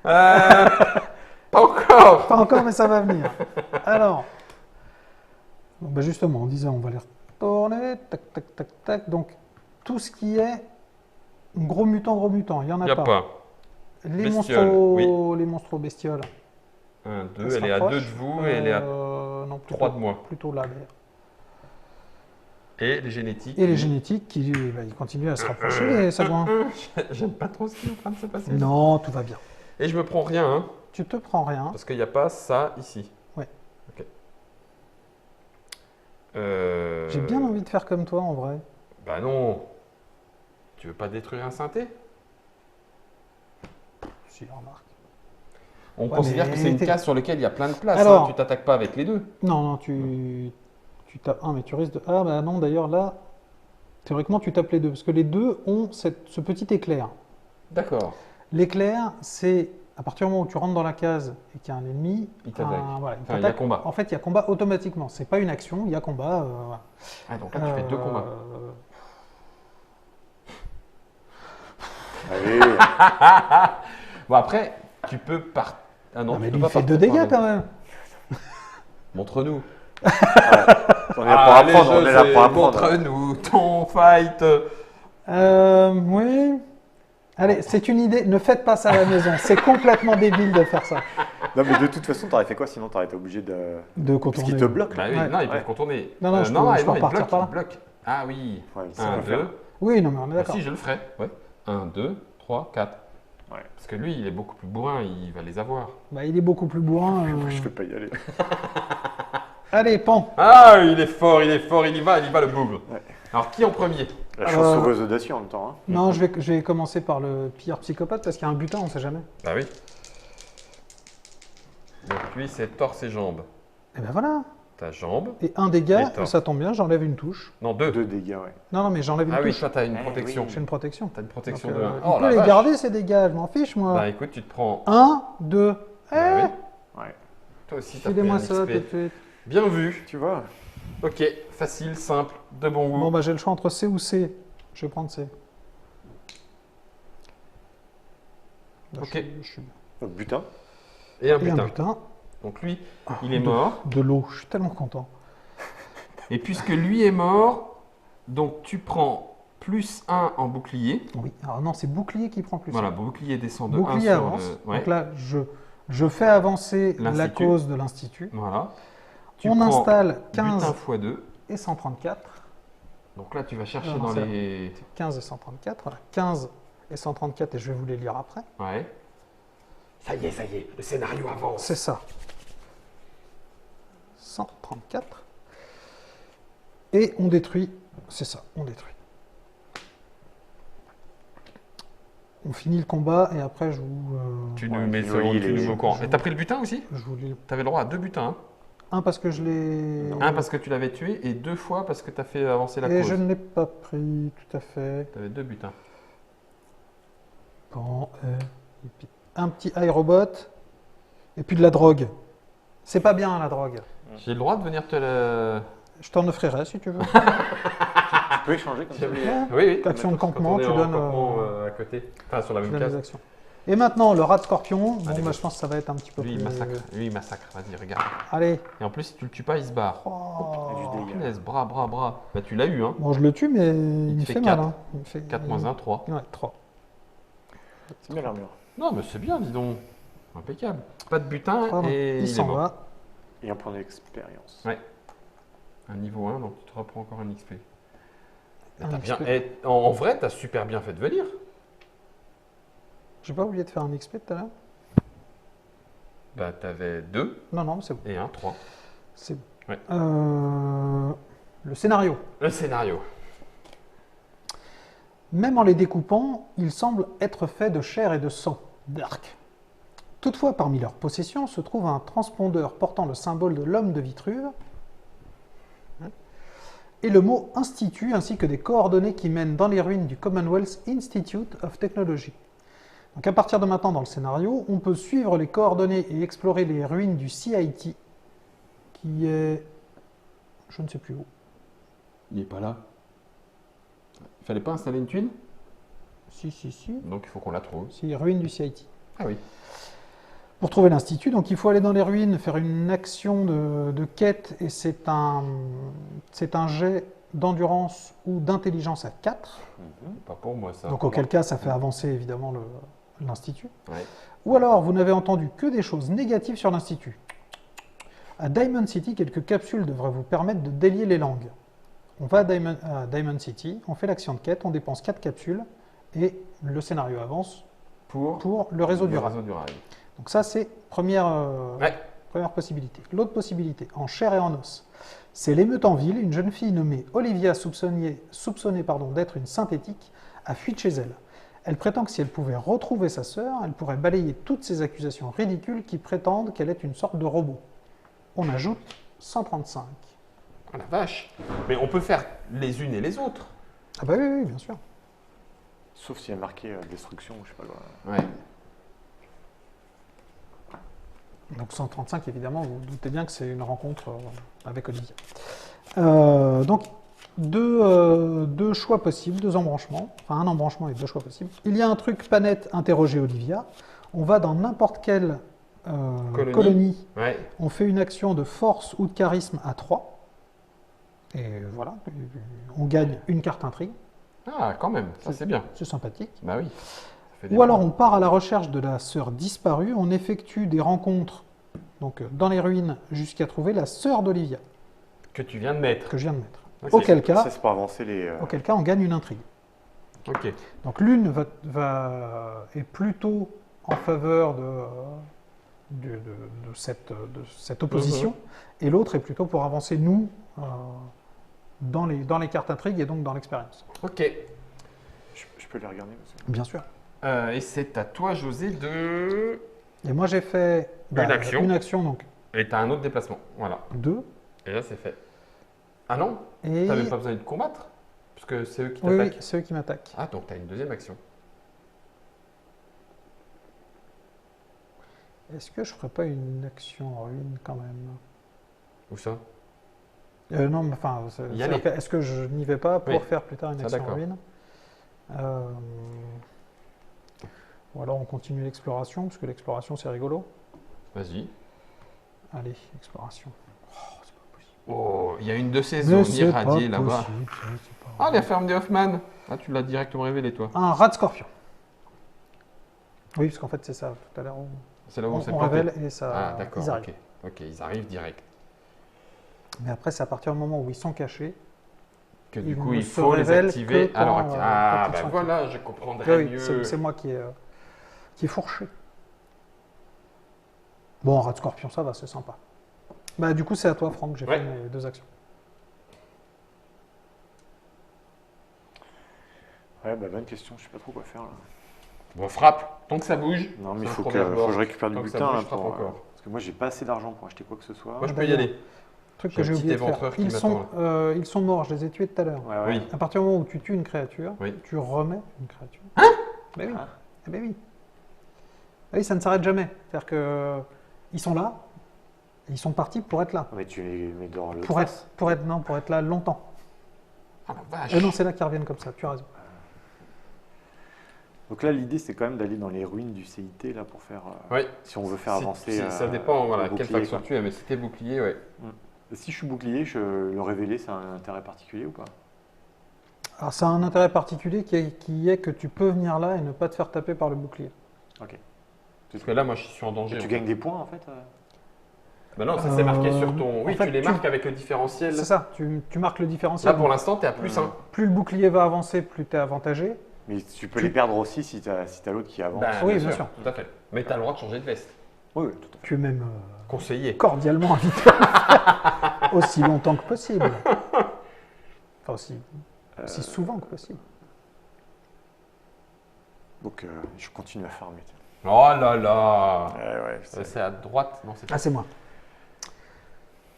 Pas encore. Pas encore, mais ça va venir. Alors, bon, bah justement, on disait, on va les retourner. Tac, tac, tac, tac. Donc, tout ce qui est gros mutant, il n'y en Il a n'y a pas. pas. Les Bestioles, monstros, les monstros bestioles. 1, ça 2, se elle est à 2 rapproche. de vous et elle est à non, plutôt, 3 de moi. Plutôt là, d'ailleurs. Et les génétiques. Et les génétiques qui bah, ils continuent à se rapprocher, les sagouins. J'aime pas trop ce qui est en train de se passer. Non, tout va bien. Et je me prends rien, hein, Tu te prends rien. parce qu'il n'y a pas ça ici. Ouais. Ok. J'ai bien envie de faire comme toi, en vrai. Bah non. Tu veux pas détruire un synthé? Si, remarque. On Ouais, considère mais que c'est une t'es- case sur laquelle il y a plein de place. Alors- Hein. Tu t'attaques pas avec les deux. Non, non, tu tapes un, mais tu risques de. Ah, bah non, d'ailleurs, là, théoriquement, tu tapes les deux, parce que les deux ont ce petit éclair. D'accord. L'éclair, c'est à partir du moment où tu rentres dans la case et qu'il y a un ennemi, Il t'attaque. voilà, Enfin, il y a t'attaque. combat. En fait, il y a combat automatiquement. C'est pas une action, il y a combat. Voilà. Ah, donc là, tu fais deux combats. Allez. Bon, après, tu peux partir. Ah non, Non, mais tu lui, peux il pas fait 2 partir, dégâts pardon. quand même. Montre-nous. On est là pour apprendre. On est là pour apprendre. Montre-nous ton fight. Oui. Allez, c'est une idée. Ne faites pas ça à la maison. C'est complètement débile de faire ça. Non, mais de toute façon, t'aurais fait quoi sinon? T'aurais été obligé de. De Parce contourner. qu'il te bloque. Bah oui, Ouais. non, ils Ouais. peuvent contourner. Non, non, je peux- je peux non, repartir par là. ils bloquent. Ah oui. Ouais, ça 1, va faire. 2. Oui, non, mais on est Ah, d'accord. si, je le ferai. Ouais. 1, 2, 3, 4. Ouais. Parce que lui, il est beaucoup plus bourrin, il va les avoir. Bah, il est beaucoup plus bourrin. Je peux pas y aller. Allez, pan. Ah, il est fort, il y va le bougre. Ouais. Alors, qui en premier? La chance sauveuse audacieux en même temps. Hein. Non, je vais commencer par le pire psychopathe parce qu'il y a un butin, on sait jamais. Bah oui. Donc lui, c'est torse et jambes. Et ben voilà. Ta jambe. Et un dégât, Et torse. ça tombe bien, j'enlève une touche. Non, 2. 2 dégâts, ouais. Non, mais j'enlève une Ah oui, touche. toi, t'as une Eh protection. oui. J'ai une protection. T'as une protection Donc, de 1. il peut les garder ces dégâts, je m'en fiche moi. Bah écoute, tu te prends. 1, 2. Bah oui. Ouais. Toi aussi, t'as pris Filez-moi un ça tout XP. de suite. Bien vu. Tu vois. Ok, facile, simple, de bon goût. Bon, bah j'ai le choix entre C ou C. Je vais prendre C. Là, Ok. je suis- Donc, butin. Et un Et un butin. butin. Donc lui, il est mort. De l'eau, je suis tellement content. Et puisque lui est mort, donc tu prends plus 1 en bouclier. Oui, alors non, c'est bouclier qui prend plus. Voilà, bouclier descend de 1 Bouclier sur avance. le... Ouais, Donc là, je fais avancer la L'Institut. cause de l'Institut. voilà. Tu On prends installe 15 butin x 2. et 134. Donc là, tu vas chercher Non, dans c'est les... 15 et 134. Voilà. 15 et 134, et je vais vous les lire après. Ouais. Ça y est, le scénario avance. C'est ça. 134. Et on détruit, c'est ça, on détruit. On finit le combat et après je vous... Tu nous mets au courant. Et t'as pris le butin aussi? Je vous lis. T'avais le droit à 2 butins. Hein. Un parce que je l'ai... Un parce que tu l'avais tué et 2 fois parce que t'as fait avancer la Et cause. je ne l'ai pas pris, tout à fait. T'avais 2 butins. Bon, et puis un petit iRobot et puis de la drogue. C'est pas bien la drogue. J'ai le droit de venir te le... Je t'en offrirai si tu veux. Tu peux échanger comme ça. Oui. Action de campement, tu donnes à côté. Enfin, sur la tu même donnes les case. actions. Et maintenant, le rat de scorpion. Bon, Allez, bah, je pense que ça va être un petit peu Lui, plus... il massacre. Lui, il massacre. Vas-y, regarde. Allez. Et en plus, si tu le tues pas, il se barre. Oh. Et du dégât. Punaise, bras. Bah, tu l'as eu, hein. Bon, je le tue, mais il me fait fait mal. 4. Hein. Il me fait... 4 moins 1, 3. Ouais, 3. C'est bien l'armure. Non, mais c'est bien, dis donc. Impeccable. Pas de butin Pardon, et il il est s'en mort. va. Et un point d'expérience. Ouais. Un niveau 1, donc tu te reprends encore un XP. Mais Un t'as bien... XP. en vrai, t'as super bien fait de venir. J'ai pas oublié de faire un XP tout à l'heure. Bah, t'avais 2 Non, non, c'est bon. et 1, 3. C'est bon. Ouais. Le scénario. Le scénario. Même en les découpant, ils semblent être faits de chair et de sang. Dark. Toutefois, parmi leurs possessions se trouve un transpondeur portant le symbole de l'homme de Vitruve et le mot Institut, ainsi que des coordonnées qui mènent dans les ruines du Commonwealth Institute of Technology. Donc à partir de maintenant dans le scénario, on peut suivre les coordonnées et explorer les ruines du CIT, qui est... je ne sais plus où. Il n'est pas là. Il fallait pas installer une tuile? Si. Donc il faut qu'on la trouve. Si, ruines du CIT. Ah oui. Pour trouver l'institut, donc il faut aller dans les ruines, faire une action de quête, et c'est un jet d'endurance ou d'intelligence à 4. Pas pour moi ça. Donc auquel cas, ça fait avancer évidemment l'institut. Ouais. Ou alors, vous n'avez entendu que des choses négatives sur l'institut. À Diamond City, quelques capsules devraient vous permettre de délier les langues. On va à Diamond City, on fait l'action de quête, on dépense 4 capsules, et le scénario avance pour le réseau du rail. Donc ça, c'est première possibilité. L'autre possibilité, en chair et en os, c'est l'émeute en ville. Une jeune fille nommée Olivia, soupçonnée d'être une synthétique, a fui de chez elle. Elle prétend que si elle pouvait retrouver sa sœur, elle pourrait balayer toutes ces accusations ridicules qui prétendent qu'elle est une sorte de robot. On ajoute 135. Ah la vache. Mais on peut faire les unes et les autres. Ah bah oui, bien sûr. Sauf s'il y a marqué destruction, je sais pas quoi. Ouais. Donc 135, évidemment, vous vous doutez bien que c'est une rencontre avec Olivia. Donc, deux choix possibles, 2 embranchements. Enfin, un embranchement et 2 choix possibles. Il y a un truc pas net, interroger Olivia. On va dans n'importe quelle colonie. Ouais. On fait une action de force ou de charisme à 3. Et voilà, on gagne une carte intrigue. Ah, quand même, ça c'est bien. C'est sympathique. Bah oui. Ça fait des Ou alors points. on part à la recherche de la sœur disparue, on effectue des rencontres donc, dans les ruines jusqu'à trouver la sœur d'Olivia, Que tu viens de mettre. que je viens de mettre. Ok. Auquel cas, Ça, c'est pour avancer les. on gagne une intrigue. Ok. Donc l'une est plutôt en faveur de cette opposition, et l'autre est plutôt pour avancer nous dans les cartes intrigues et donc dans l'expérience. Ok. Je peux les regarder parce que... Bien sûr. Et c'est à toi, José, de... Et moi j'ai fait Une action. donc Et t'as un autre déplacement. Voilà. 2. Et là, c'est fait. Ah non? Et... T'as même pas besoin de combattre? Parce que c'est eux qui Oui, t'attaquent. c'est eux qui m'attaquent. Ah, donc t'as une deuxième action. Est-ce que je ferais pas une action en ruine quand même? Où ça? Non, mais enfin, Y aller. est-ce que je n'y vais pas pour Oui. faire plus tard une Ça, action en d'accord. ruine? Ou alors on continue l'exploration, parce que l'exploration c'est rigolo. Vas-y. Allez, exploration. Oh, c'est pas possible. Oh, il y a une de ces Mais zones c'est pas irradiées là-bas. possible, c'est pas Ah, la ferme des Hoffman. Ah, tu l'as directement révélé, toi. Un rat de scorpion. Oui, parce qu'en fait c'est ça, tout à l'heure C'est là où on s'est on planté. révèle et ça, Ah, d'accord. ils arrivent. Ok. Ok, ils arrivent direct. Mais après c'est à partir du moment où ils sont cachés. Que du Ils coup, ne il se faut les révèlent activer. que quand, Alors, quand ah, ils ben sont voilà, je comprendrais Oui, mieux. c'est moi qui est fourché. Bon, rat de scorpion, ça va, c'est sympa. Bah, du coup, c'est à toi, Franck. J'ai Ouais. fait mes 2 actions. Ouais, bah bonne question, je sais pas trop quoi faire là. Bon, frappe, tant que ça bouge. Non, mais il c'est un faut que, premier abord. je récupère du Tant que ça butin bouge, là, frappe pour, encore. parce que moi j'ai pas assez d'argent pour acheter quoi que ce soit. Moi, je peux y aller. Truc J'ai que un j'ai petit oublié de faire. éventreur qui m'attend, Ils sont morts, je les ai tués tout à l'heure. Ouais, ouais. Oui. À partir du moment où tu tues une créature, Oui. tu remets une créature. Ben oui. Ah. Eh ben oui. Ah oui, ça ne s'arrête jamais. C'est-à-dire que ils sont là, et ils sont partis pour être là. Mais tu les mets dans le. Pour être là longtemps. Ah la vache. Et non, c'est là qu'ils reviennent comme ça, tu as raison. Donc là, l'idée c'est quand même d'aller dans les ruines du CIT là pour faire. Oui. Si on veut faire avancer. Ça dépend, voilà, le quelle bouclier, faction quoi. tu es, mais si t'es bouclier, ouais. Et si je suis bouclier, le révéler, c'est un intérêt particulier ou pas? Alors ça a un intérêt particulier qui est que tu peux venir là et ne pas te faire taper par le bouclier. Ok. Parce que là, moi, je suis en danger. Et tu en fait. gagnes des points en fait Bah non, ça c'est marqué sur ton. en Oui, fait, tu les tu- marques avec le différentiel. C'est ça, tu marques le différentiel. Là, pour l'instant, t'es à plus 1. Plus le bouclier va avancer, plus tu es avantagé. Mais tu peux les perdre aussi si t'as l'autre qui avance. Bah, Oui, bien sûr. Tout à fait. Mais t'as le droit de changer de veste. Oui, oui, tout à fait. Tu es même Conseiller. cordialement invité à le faire aussi longtemps que possible. Enfin, aussi souvent que possible. Donc je continue à farmer. Oh là là. Ouais, C'est à droite. Non, c'est Ah, c'est moi.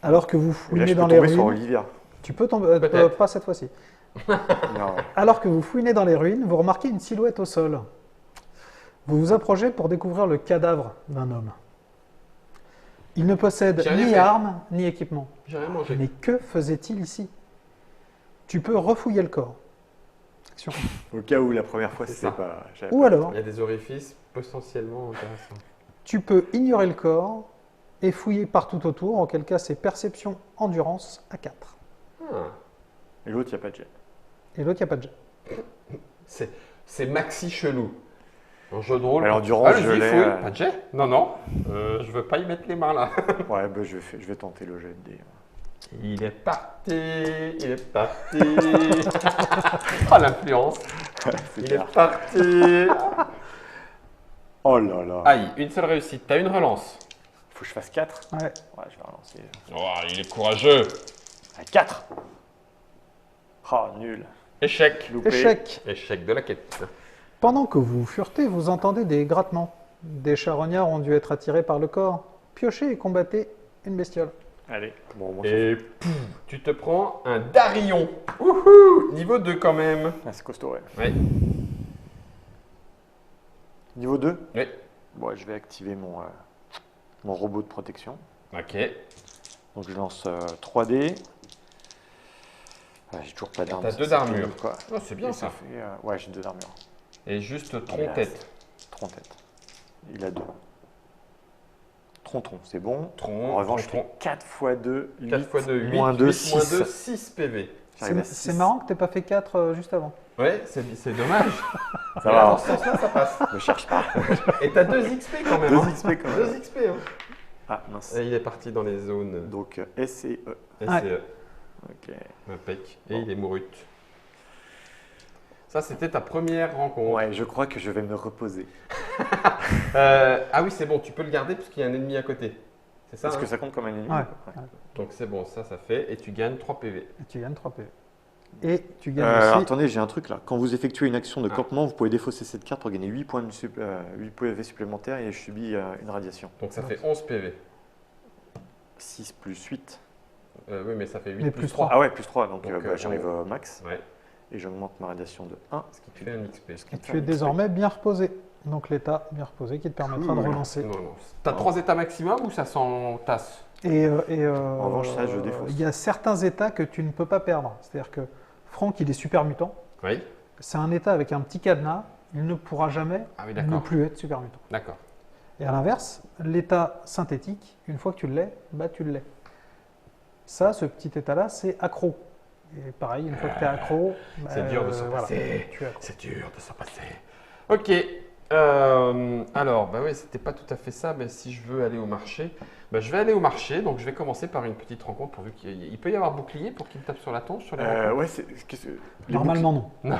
Alors que vous Et là, fouinez je peux dans les tomber sur ruines, Olivia. tu peux tomber, Peut-être. pas cette fois-ci. Non, Alors que vous fouinez dans les ruines, vous remarquez une silhouette au sol. Vous vous approchez pour découvrir le cadavre d'un homme. Il ne possède J'ai rien ni fait. armes ni équipement. J'ai rien mangé. Mais que faisait-il ici? Tu peux refouiller le corps. Action. au cas où la première fois C'est c'était ça. pas. j'avais Ou pas- alors, Il y a des orifices potentiellement intéressants. tu peux ignorer le corps et fouiller partout autour, auquel cas c'est perception endurance à 4. Ah. Et l'autre, il n'y a pas de jet. Et l'autre, il n'y a pas de jet. C'est maxi chelou. Un jeu de rôle. Alors, endurance, Allez-y, je l'ai, fouille. euh. Pas de jet? Non, non. Je veux pas y mettre les mains là. Ouais, bah, je vais tenter le jet de dés. Il est parti. Il est parti. Ah, l'influence. C'est Il clair. est parti. Oh là là. Aïe, une seule réussite. T'as une relance. Faut que je fasse 4. Ouais. Ouais, je vais relancer. Oh, il est courageux. 4. Oh, nul. Échec. Loupé. Échec. Échec de la quête. Pendant que vous furetez, vous entendez des grattements. Des charognards ont dû être attirés par le corps. Piochez et combattez une bestiole. Allez. Bon, moi, Et pouf, tu te prends un Darion. Wouhou, niveau 2 quand même. Ah, c'est costaud, ouais. Ouais. Niveau 2. Oui. Bon, je vais activer mon robot de protection. Ok. Donc je lance 3D. Ouais, j'ai toujours pas d'armes. T'as ça, 2 c'est d'armure. pénible, quoi. Oh, c'est bien Et ça. fait, ouais, j'ai 2 d'armure. Et juste Mais tronc là, tête. Tronc tête. Il a 2. Tronc, c'est bon. Tronc. En revanche, je tronc, fais 4 x 2, 8, 4 x 2, 8. moins 2, 8 moins 2, 6. 6 PV. J'arrive à C'est 6. marrant que tu n'aies pas fait 4 juste avant. Ouais, c'est dommage. Ça Mais va. Dans ce sens-là, ça passe. Ne cherche pas. Et t'as 2 XP quand même. 2 hein. XP quand même. 2 XP. Hein. Ah, mince. Et il est parti dans les zones Donc S et E. SCE. Ok. Impec. Et Bon. il est mourut. Ça, c'était ta première rencontre. Ouais, je crois que je vais me reposer. Ah oui, c'est bon, tu peux le garder parce qu'il y a un ennemi à côté. C'est ça Est-ce hein que ça compte comme un ennemi Ouais. Donc c'est bon, ça fait. Et tu gagnes 3 PV. Et tu gagnes 3 PV. Et tu gagnes aussi. Attendez, j'ai un truc là. Quand vous effectuez une action de Ah. campement, vous pouvez défausser cette carte pour gagner 8 points de 8 PV supplémentaires et je subis une radiation. Donc ça fait 11 PV. 6 plus 8. Oui, mais ça fait 8 Mais plus plus 3. Ah ouais, plus 3, donc, Donc, j'arrive au max. Ouais, Et j'augmente ma radiation de 1. ce qui te fait un XP. Et tu es désormais bien reposé. Donc l'état bien reposé qui te permettra de relancer. Non, non. T'as 3 états maximum ou ça s'entasse? En revanche, ça, je défausse. il y a certains états que tu ne peux pas perdre. C'est-à-dire que Franck, il est super mutant. Oui. C'est un état avec un petit cadenas. Il ne pourra jamais Ah oui, ne d'accord. plus être super mutant. D'accord. Et à l'inverse, l'état synthétique, une fois que tu l'es, bah tu l'es. Ça, ce petit état-là, c'est accro. Et pareil, une fois que tu es accro, bah, C'est dur de s'en voilà, passer. tu es accro. C'est dur de s'en passer. Ok. Alors, bah oui, c'était pas tout à fait ça, mais si je veux aller au marché, bah, je vais aller au marché. Donc, je vais commencer par une petite rencontre pourvu qu'il peut y avoir bouclier pour qu'il me tape sur la tonche sur les rencontres. Ouais, les Normalement, non. Non.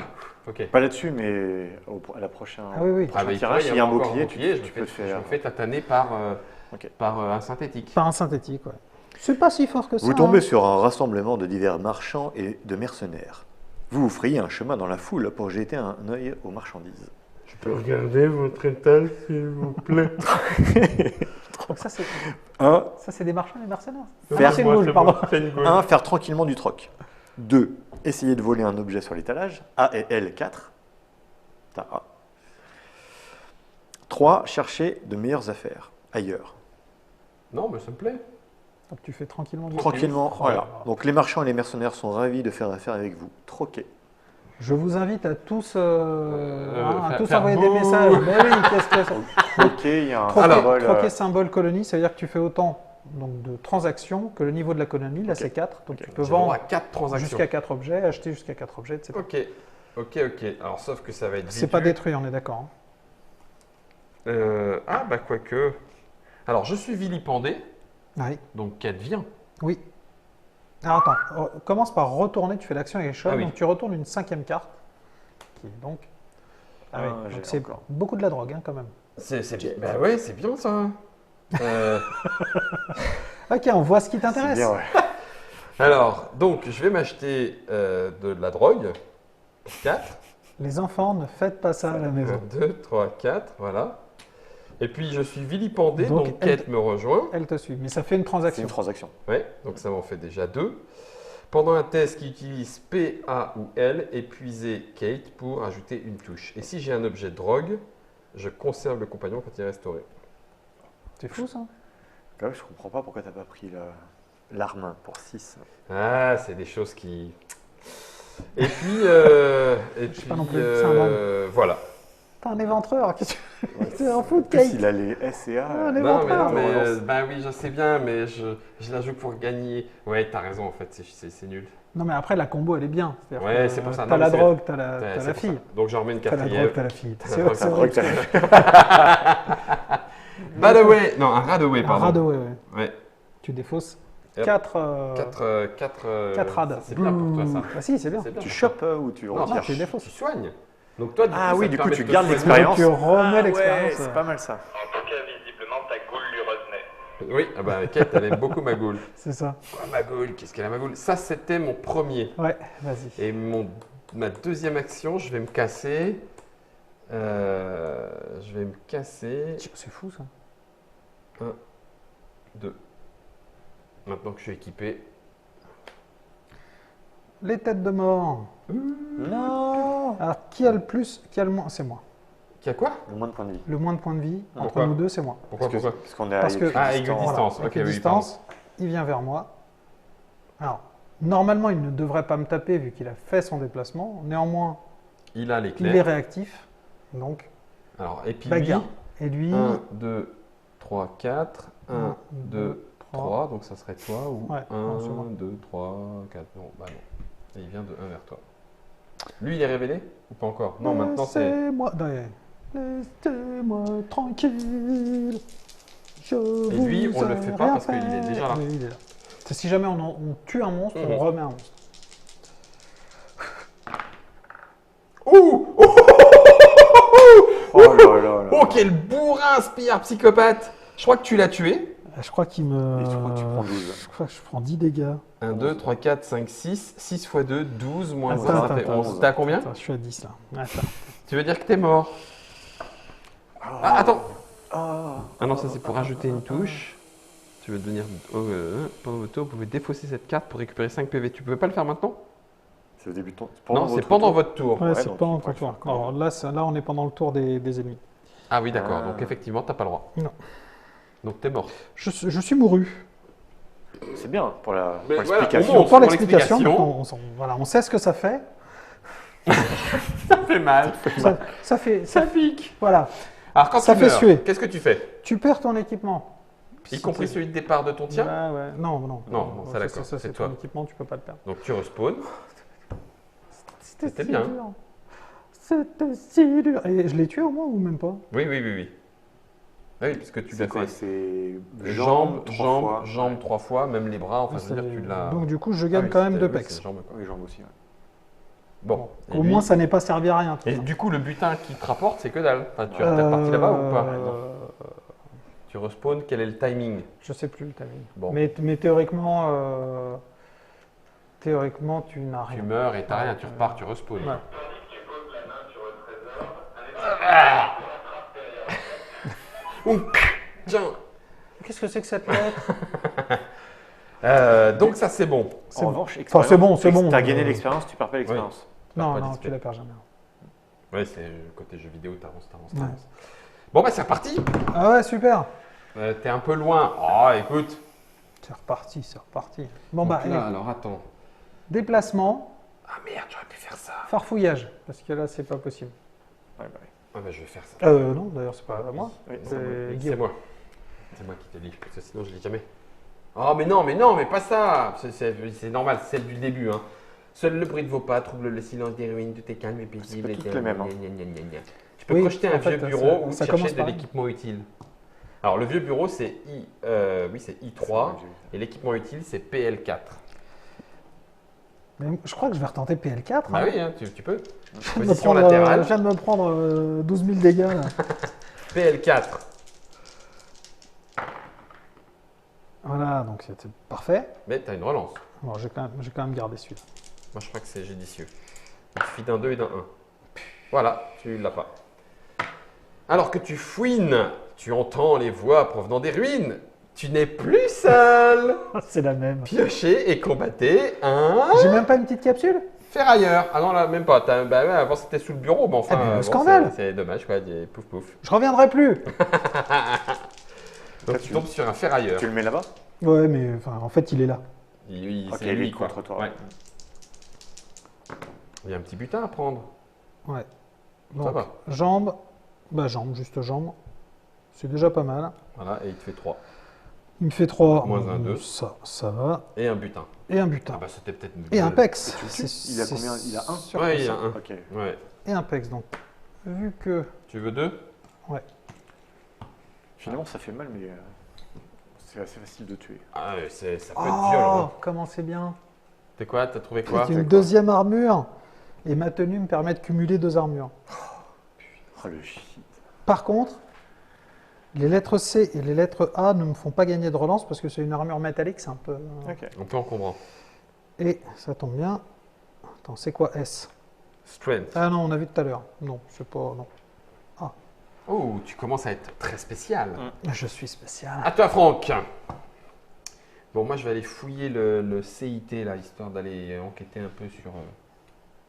Ok. boucliers- Pas là-dessus, mais à la prochaine. Ah oui, oui. prochain mais il tirage, pourrait s'il y a un avoir encore bouclier, tu je me peux fais, faire. je me fais tataner par, Ok. par un synthétique. Pas un synthétique, ouais. C'est pas si fort que ça. Vous tombez hein. sur un rassemblement de divers marchands et de mercenaires. Vous vous frayez un chemin dans la foule pour jeter un œil aux marchandises. Je peux regarder votre étal, s'il vous plaît. Donc ça, c'est 1. ça, c'est des marchands et des mercenaires. Faire- c'est une boule, pardon. 1. Faire tranquillement du troc. 2. Essayer de voler un objet sur l'étalage. A et L, 4. T'as A. 3. Chercher de meilleures affaires ailleurs. Non, mais ça me plaît. Donc tu fais tranquillement. Tranquillement, Oh voilà. là là. Donc les marchands et les mercenaires sont ravis de faire affaire avec vous. Troquez. Je vous invite à tous, à tous faire envoyer des bouh. messages. Mais oui, qu'est-ce que c'est Troquez, il y a un Troquer, symbole. troquer symbole colonie, ça veut dire que tu fais autant donc, de transactions que le niveau de la colonie. Là, Ok. c'est 4. Donc tu peux J'ai le droit vendre à 4 transactions. jusqu'à 4 objets, acheter jusqu'à 4 objets, etc. Ok, ok. Alors, sauf que ça va être C'est pas vite vu. détruit, on est d'accord. hein. Ah, bah, quoique. Alors, je suis vilipendé, Oui. donc 4 vient. Oui. Alors attends, commence par retourner, tu fais l'action avec échelle, Ah oui. donc tu retournes une 5e carte, qui est donc... Ah, oui, j'ai donc c'est encore. beaucoup de la drogue hein, quand même. C'est bien. Bah, ouais, c'est bien ça. Euh, Ok, on voit ce qui C'est t'intéresse. bien, ouais. alors, donc, je vais m'acheter de la drogue. 4. Les enfants, ne faites pas ça à la 1, maison. 2, 3, 4. Voilà. Et puis, je suis vilipendé, Donc, donc elle- Kate me rejoint. Elle te suit, mais ça fait une C'est transaction. une transaction. Ouais, donc ça m'en fait déjà 2. Pendant un test qui utilise P, A ou L, épuisez Kate pour ajouter une touche. Et si j'ai un objet de drogue, je conserve le compagnon quand il est restauré. C'est fou ça. Quand même, je comprends pas pourquoi t'as pas pris l'arme pour 6. Ah, c'est des choses qui... Et puis, pas non plus, c'est un voilà. T'es un éventreur, qu'est-ce que tu en fous de En plus, Kate? il a les S et A. Ah, les Non, mais, ventreurs. non, mais relance. ben oui, je sais bien, mais je la joue pour gagner. Ouais, t'as raison, en fait, c'est nul. Non mais après la combo elle est bien. C'est-à-dire Ouais, que, c'est pour ça. T'as Non, la mais c'est- drogue, t'as la, Ouais, t'as c'est la pour fille. ça. Donc j'en remets une T'as la quatrième. drogue, t'as la fille. T'as C'est la vrai, drogue, c'est La vrai. drogue, t'as- Badaway, non, un radaway, Un pardon. radeau, ouais. Ouais. Tu défausses Hop. 4 4 rades. C'est bien pour toi, ça. Ah si, c'est bien. C'est bien Tu pour chopes ou tu Non, retires non, tu défausses. Tu soignes. Donc toi, Ah ça oui, te du coup, permet tu de te gardes soigner. l'expérience. Tu remets Ah l'expérience. ouais, c'est pas mal ça. En tout cas, visiblement, ta goule lui revenait. Oui, ah bah, Kate, elle aime beaucoup ma goule. C'est ça. Quoi, ma goule? Qu'est-ce qu'elle a ma goule? Ça, c'était mon premier. Ouais, vas-y. Et ma deuxième action, je vais me casser. Je vais me casser. C'est fou ça. 1, 2. Maintenant que je suis équipé. Les têtes de mort. Non. Alors qui a le plus, qui a le moins? C'est moi. Qui a quoi? Le moins de points de vie. Le moins de points de vie entre Pourquoi nous deux, c'est moi. Pourquoi? Pourquoi? Parce qu'on est à Parce que- Ah, équidistance. équidistance. Avec Ok, une oui, distance, il vient vers moi. Alors, normalement, il ne devrait pas me taper vu qu'il a fait son déplacement. Néanmoins, Il a il est l'éclair. réactif. Donc, Alors, et puis bagarre. lui, Et lui, 1, 2, 3, 4. 1, 1, 2, 3. Donc ça serait toi ou Ouais, non, c'est moi. 1, 2, 3, 4. Non, bah non. Et il vient de 1 vers toi. Lui, il est révélé ou pas encore? Non, maintenant c'est. Laissez-moi. Laissez-moi tranquille. Et lui, on le fait pas parce qu'il est déjà là. Oui, il est là. C'est si jamais on tue un monstre, Mhm. on remet un monstre. Ouh! Oh là là là. Oh, quel bourrin, spire psychopathe! Je crois que tu l'as tué. Je crois qu'il me. Et je crois que tu prends 12. Je crois que je prends 10 dégâts. 1, 2, 3, 4, 5, 6. 6 x 2, 12 moins Attends, 1, ça attends, fait attends. 11. T'as combien? Attends, je suis à 10 là. Attends. Tu veux dire que t'es mort? Ah, attends! Ah. Ah non, ça c'est pour ajouter une touche. Tu veux devenir. Pendant votre tour, vous pouvez défausser cette carte pour récupérer 5 PV. Tu peux pas le faire maintenant? C'est au début de ton. Non, c'est pendant votre tour. Ouais, Ouais, c'est donc pendant tu pourrais ton tour. le faire quand Alors là, on est pendant le tour des ennemis. Ah oui, d'accord. Ah. Donc effectivement, t'as pas le droit. Non. Donc t'es mort. Je suis mouru. C'est bien pour la Mais pour voilà, l'explication. au moins, Pour pour l'explication, l'explication. voilà, on sait ce que ça fait. Ça fait mal. Ça fait. Ça pique. Voilà. Alors quand Ça tu fait meurs, suer. qu'est-ce que tu fais? Tu perds ton équipement. Y compris celui de départ de ton tien? Ouais, ouais. Non, non. Non, ça, d'accord, Ça, c'est c'est toi. ton équipement, tu peux pas le perdre. Donc tu respawns. C'était si bien. dur. C'était si dur. Et je l'ai tué au moins ou même pas? Oui, oui, oui, oui. Ah oui, parce que tu l'as C'est quoi? fait. C'est Jambes, trois fois. jambes 3 fois, même les bras. Enfin, je veux dire, tu l'as. Donc du coup, je Ah gagne oui, quand même c'était- 2 oui, pecs. c'est jambes, quoi. Oui, jambes aussi. Ouais. Bon. Et Au lui- moins, ça n'est pas servi à rien. tout Et ça. du coup, le butin qui te rapporte, c'est que dalle. Enfin, tu es peut-être parti là-bas ou pas? Euh, Tu Tu respawns, quel est le timing? Je sais plus le timing. Bon. Mais théoriquement, tu n'as Tu rien. meurs et t'as rien, tu repars, tu respawns. Ouais. Tandis que tu poses la main sur le trésor, un Tiens. Qu'est-ce que c'est que cette lettre? Donc ça c'est bon. C'est En bon. revanche, Enfin, c'est bon, c'est bon. Tu as gagné l'expérience, tu perds pas l'expérience. Non, pas non, d'XP. tu la perds jamais. Ouais, c'est le côté jeu vidéo, t'avances. Ouais. Bon bah c'est reparti. Ah ouais, super. T'es un peu loin. Oh écoute. C'est reparti, c'est reparti. Bon Donc bah, là, allez. alors attends. Déplacement, Ah merde, j'aurais pu faire ça. farfouillage, parce que là, c'est pas possible. Ouais, bah oui. Ah bah je vais faire ça. Non, d'ailleurs, c'est pas à moi. Oui, C'est C'est Guillaume. moi. C'est moi qui t'ai dit, parce que sinon je lis jamais. Oh mais non, mais pas ça. C'est normal, c'est celle du début. Hein. Seul le bruit de vos pas trouble le silence des ruines, tout est calme et paisible. pas toutes les mêmes, hein. Tu peux Oui, projeter un en fait, vieux bureau ou ça chercher commence de pareil. l'équipement utile. Alors le vieux bureau c'est c'est I3 et l'équipement utile c'est PL4. Mais je crois que je vais retenter PL4. Bah hein. oui, hein, tu peux. Je viens de me Position prendre, latérale. je viens de me prendre 12 000 dégâts. Là. PL4. Voilà, donc c'était parfait. Mais tu as une relance. Alors, j'ai quand même gardé celui-là. Moi je crois que c'est judicieux. Il suffit d'un 2 et d'un 1. Voilà, tu l'as pas. Alors que tu fouines, tu entends les voix provenant des ruines. Tu n'es plus seul. C'est la même. Piochez et combattez un J'ai même pas une petite capsule? ferrailleur. Ah non, là, même pas. Bah ouais, avant c'était sous le bureau, mais enfin. Eh ben, bon, scandale. c'est dommage, quoi. Pouf pouf. Je reviendrai plus. Donc tu tombes sur un ferrailleur. Tu le mets là-bas? Ouais, mais enfin, en fait, il est là. Ok, C'est lui, lui quoi. contre toi. Ouais. Il y a un petit butin à prendre. Ouais. Ça Donc, va. jambes, bah jambes, juste jambes. C'est déjà pas mal. Voilà, et il te fait 3. Il me fait 3. Moins un, 2. Ça va. Et un butin. Et un Ah butin. bah c'était peut-être. Et un pex. Tu le tues? Il a combien? Il a un? sûr Ouais, que il y a c'est- un. Ok. Ouais. Et un pex, donc. Vu que. Tu veux 2? Finalement, ça fait mal, mais c'est assez facile de tuer. Ah, ça peut être violent. hein. Comment c'est bien. T'es quoi? T'as trouvé quoi? J'ai une deuxième armure. Et ma tenue me permet de cumuler 2 armures. Oh le shit. Par contre, les lettres C et les lettres A ne me font pas gagner de relance parce que c'est une armure métallique, c'est un peu. Ok. Un peu encombrant. Et ça tombe bien. Attends, c'est quoi S? Strength. Ah non, on a vu tout à l'heure. Non, c'est pas. Non. Oh, tu commences à être très spécial. Je suis spécial. À toi, Franck. Bon, moi, je vais aller fouiller le CIT, là, histoire d'aller enquêter un peu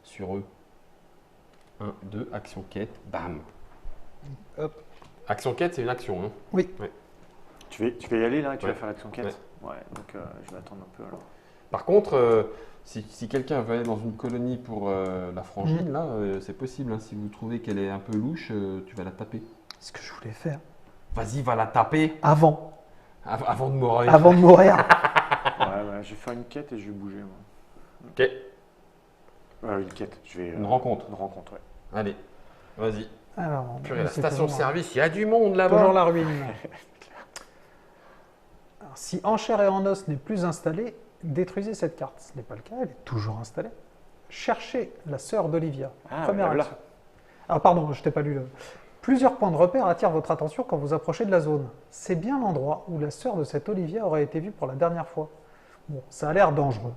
sur eux. 1, 2, action quête, bam. Hop. Action quête, c'est une action. Hein. Oui. Tu vas y aller là et tu Ouais. vas faire l'action quête? Ouais, donc je vais attendre un peu alors. Par contre, si quelqu'un veut aller dans une colonie pour la frangine, là, c'est possible. Hein. Si vous trouvez qu'elle est un peu louche, tu vas la taper. C'est ce que je voulais faire. Vas-y, va la taper Avant. avant de mourir. Avant de mourir. Ouais, je vais faire une quête et je vais bouger moi. Ok, Une quête, je vais. une rencontre. Une rencontre, ouais. Allez, vas-y. Alors, Purée, la c'est station-service, il y a du monde là-bas. toujours la ruine. Alors, si Enchère et en os n'est plus installée, détruisez cette carte. Ce n'est pas le cas, elle est toujours installée. Cherchez la sœur d'Olivia. Ah, Première là. action. Ah pardon, je t'ai pas lu le... Plusieurs points de repère attirent votre attention quand vous approchez de la zone. C'est bien l'endroit où la sœur de cette Olivia aurait été vue pour la dernière fois. Bon, ça a l'air dangereux.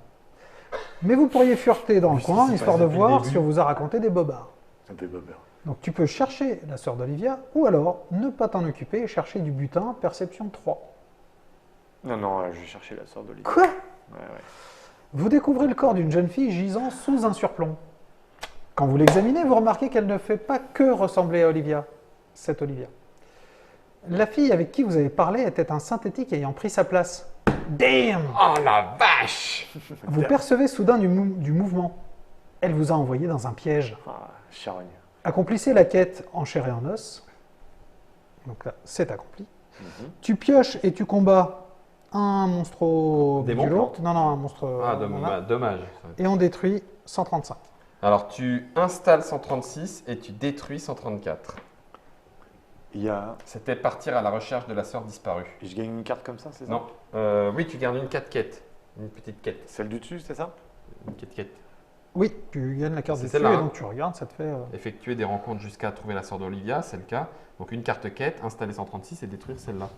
Mais vous pourriez fureter dans le Oui, coin, c'est histoire pas de depuis le voir début. si on vous a raconté des bobards. Un peu bobber. Donc tu peux chercher la sœur d'Olivia, ou alors ne pas t'en occuper et chercher du butin, perception 3. Non, je vais chercher la sœur d'Olivier. Quoi? Ouais. Vous découvrez le corps d'une jeune fille gisant sous un surplomb. Quand vous l'examinez, vous remarquez qu'elle ne fait pas que ressembler à Olivia, cette Olivia. La fille avec qui vous avez parlé était un synthétique ayant pris sa place. Damn! Oh la vache! Vous percevez soudain du mouvement. Elle vous a envoyé dans un piège. Ah, charogne. Accomplissez la quête en chair et en os. Donc là, c'est accompli. Mhm. Tu pioches et tu combats un monstre Démon, du lot. Non, un monstre. Ah, voilà. dommage. Et on détruit 135. Alors, tu installes 136 et tu détruis 134. Il y a. C'était partir à la recherche de la sœur disparue. Et je gagne une carte comme ça, c'est ça? Non. Oui, tu gardes une 4 quête. Une petite quête. Celle du dessus, c'est ça? Une quête. Oui, tu gagnes la carte C'est dessus celle-là, et hein. donc tu regardes, ça te fait. Effectuer des rencontres jusqu'à trouver la sœur d'Olivia, c'est le cas. Donc une carte quête, installer 136 et détruire celle-là.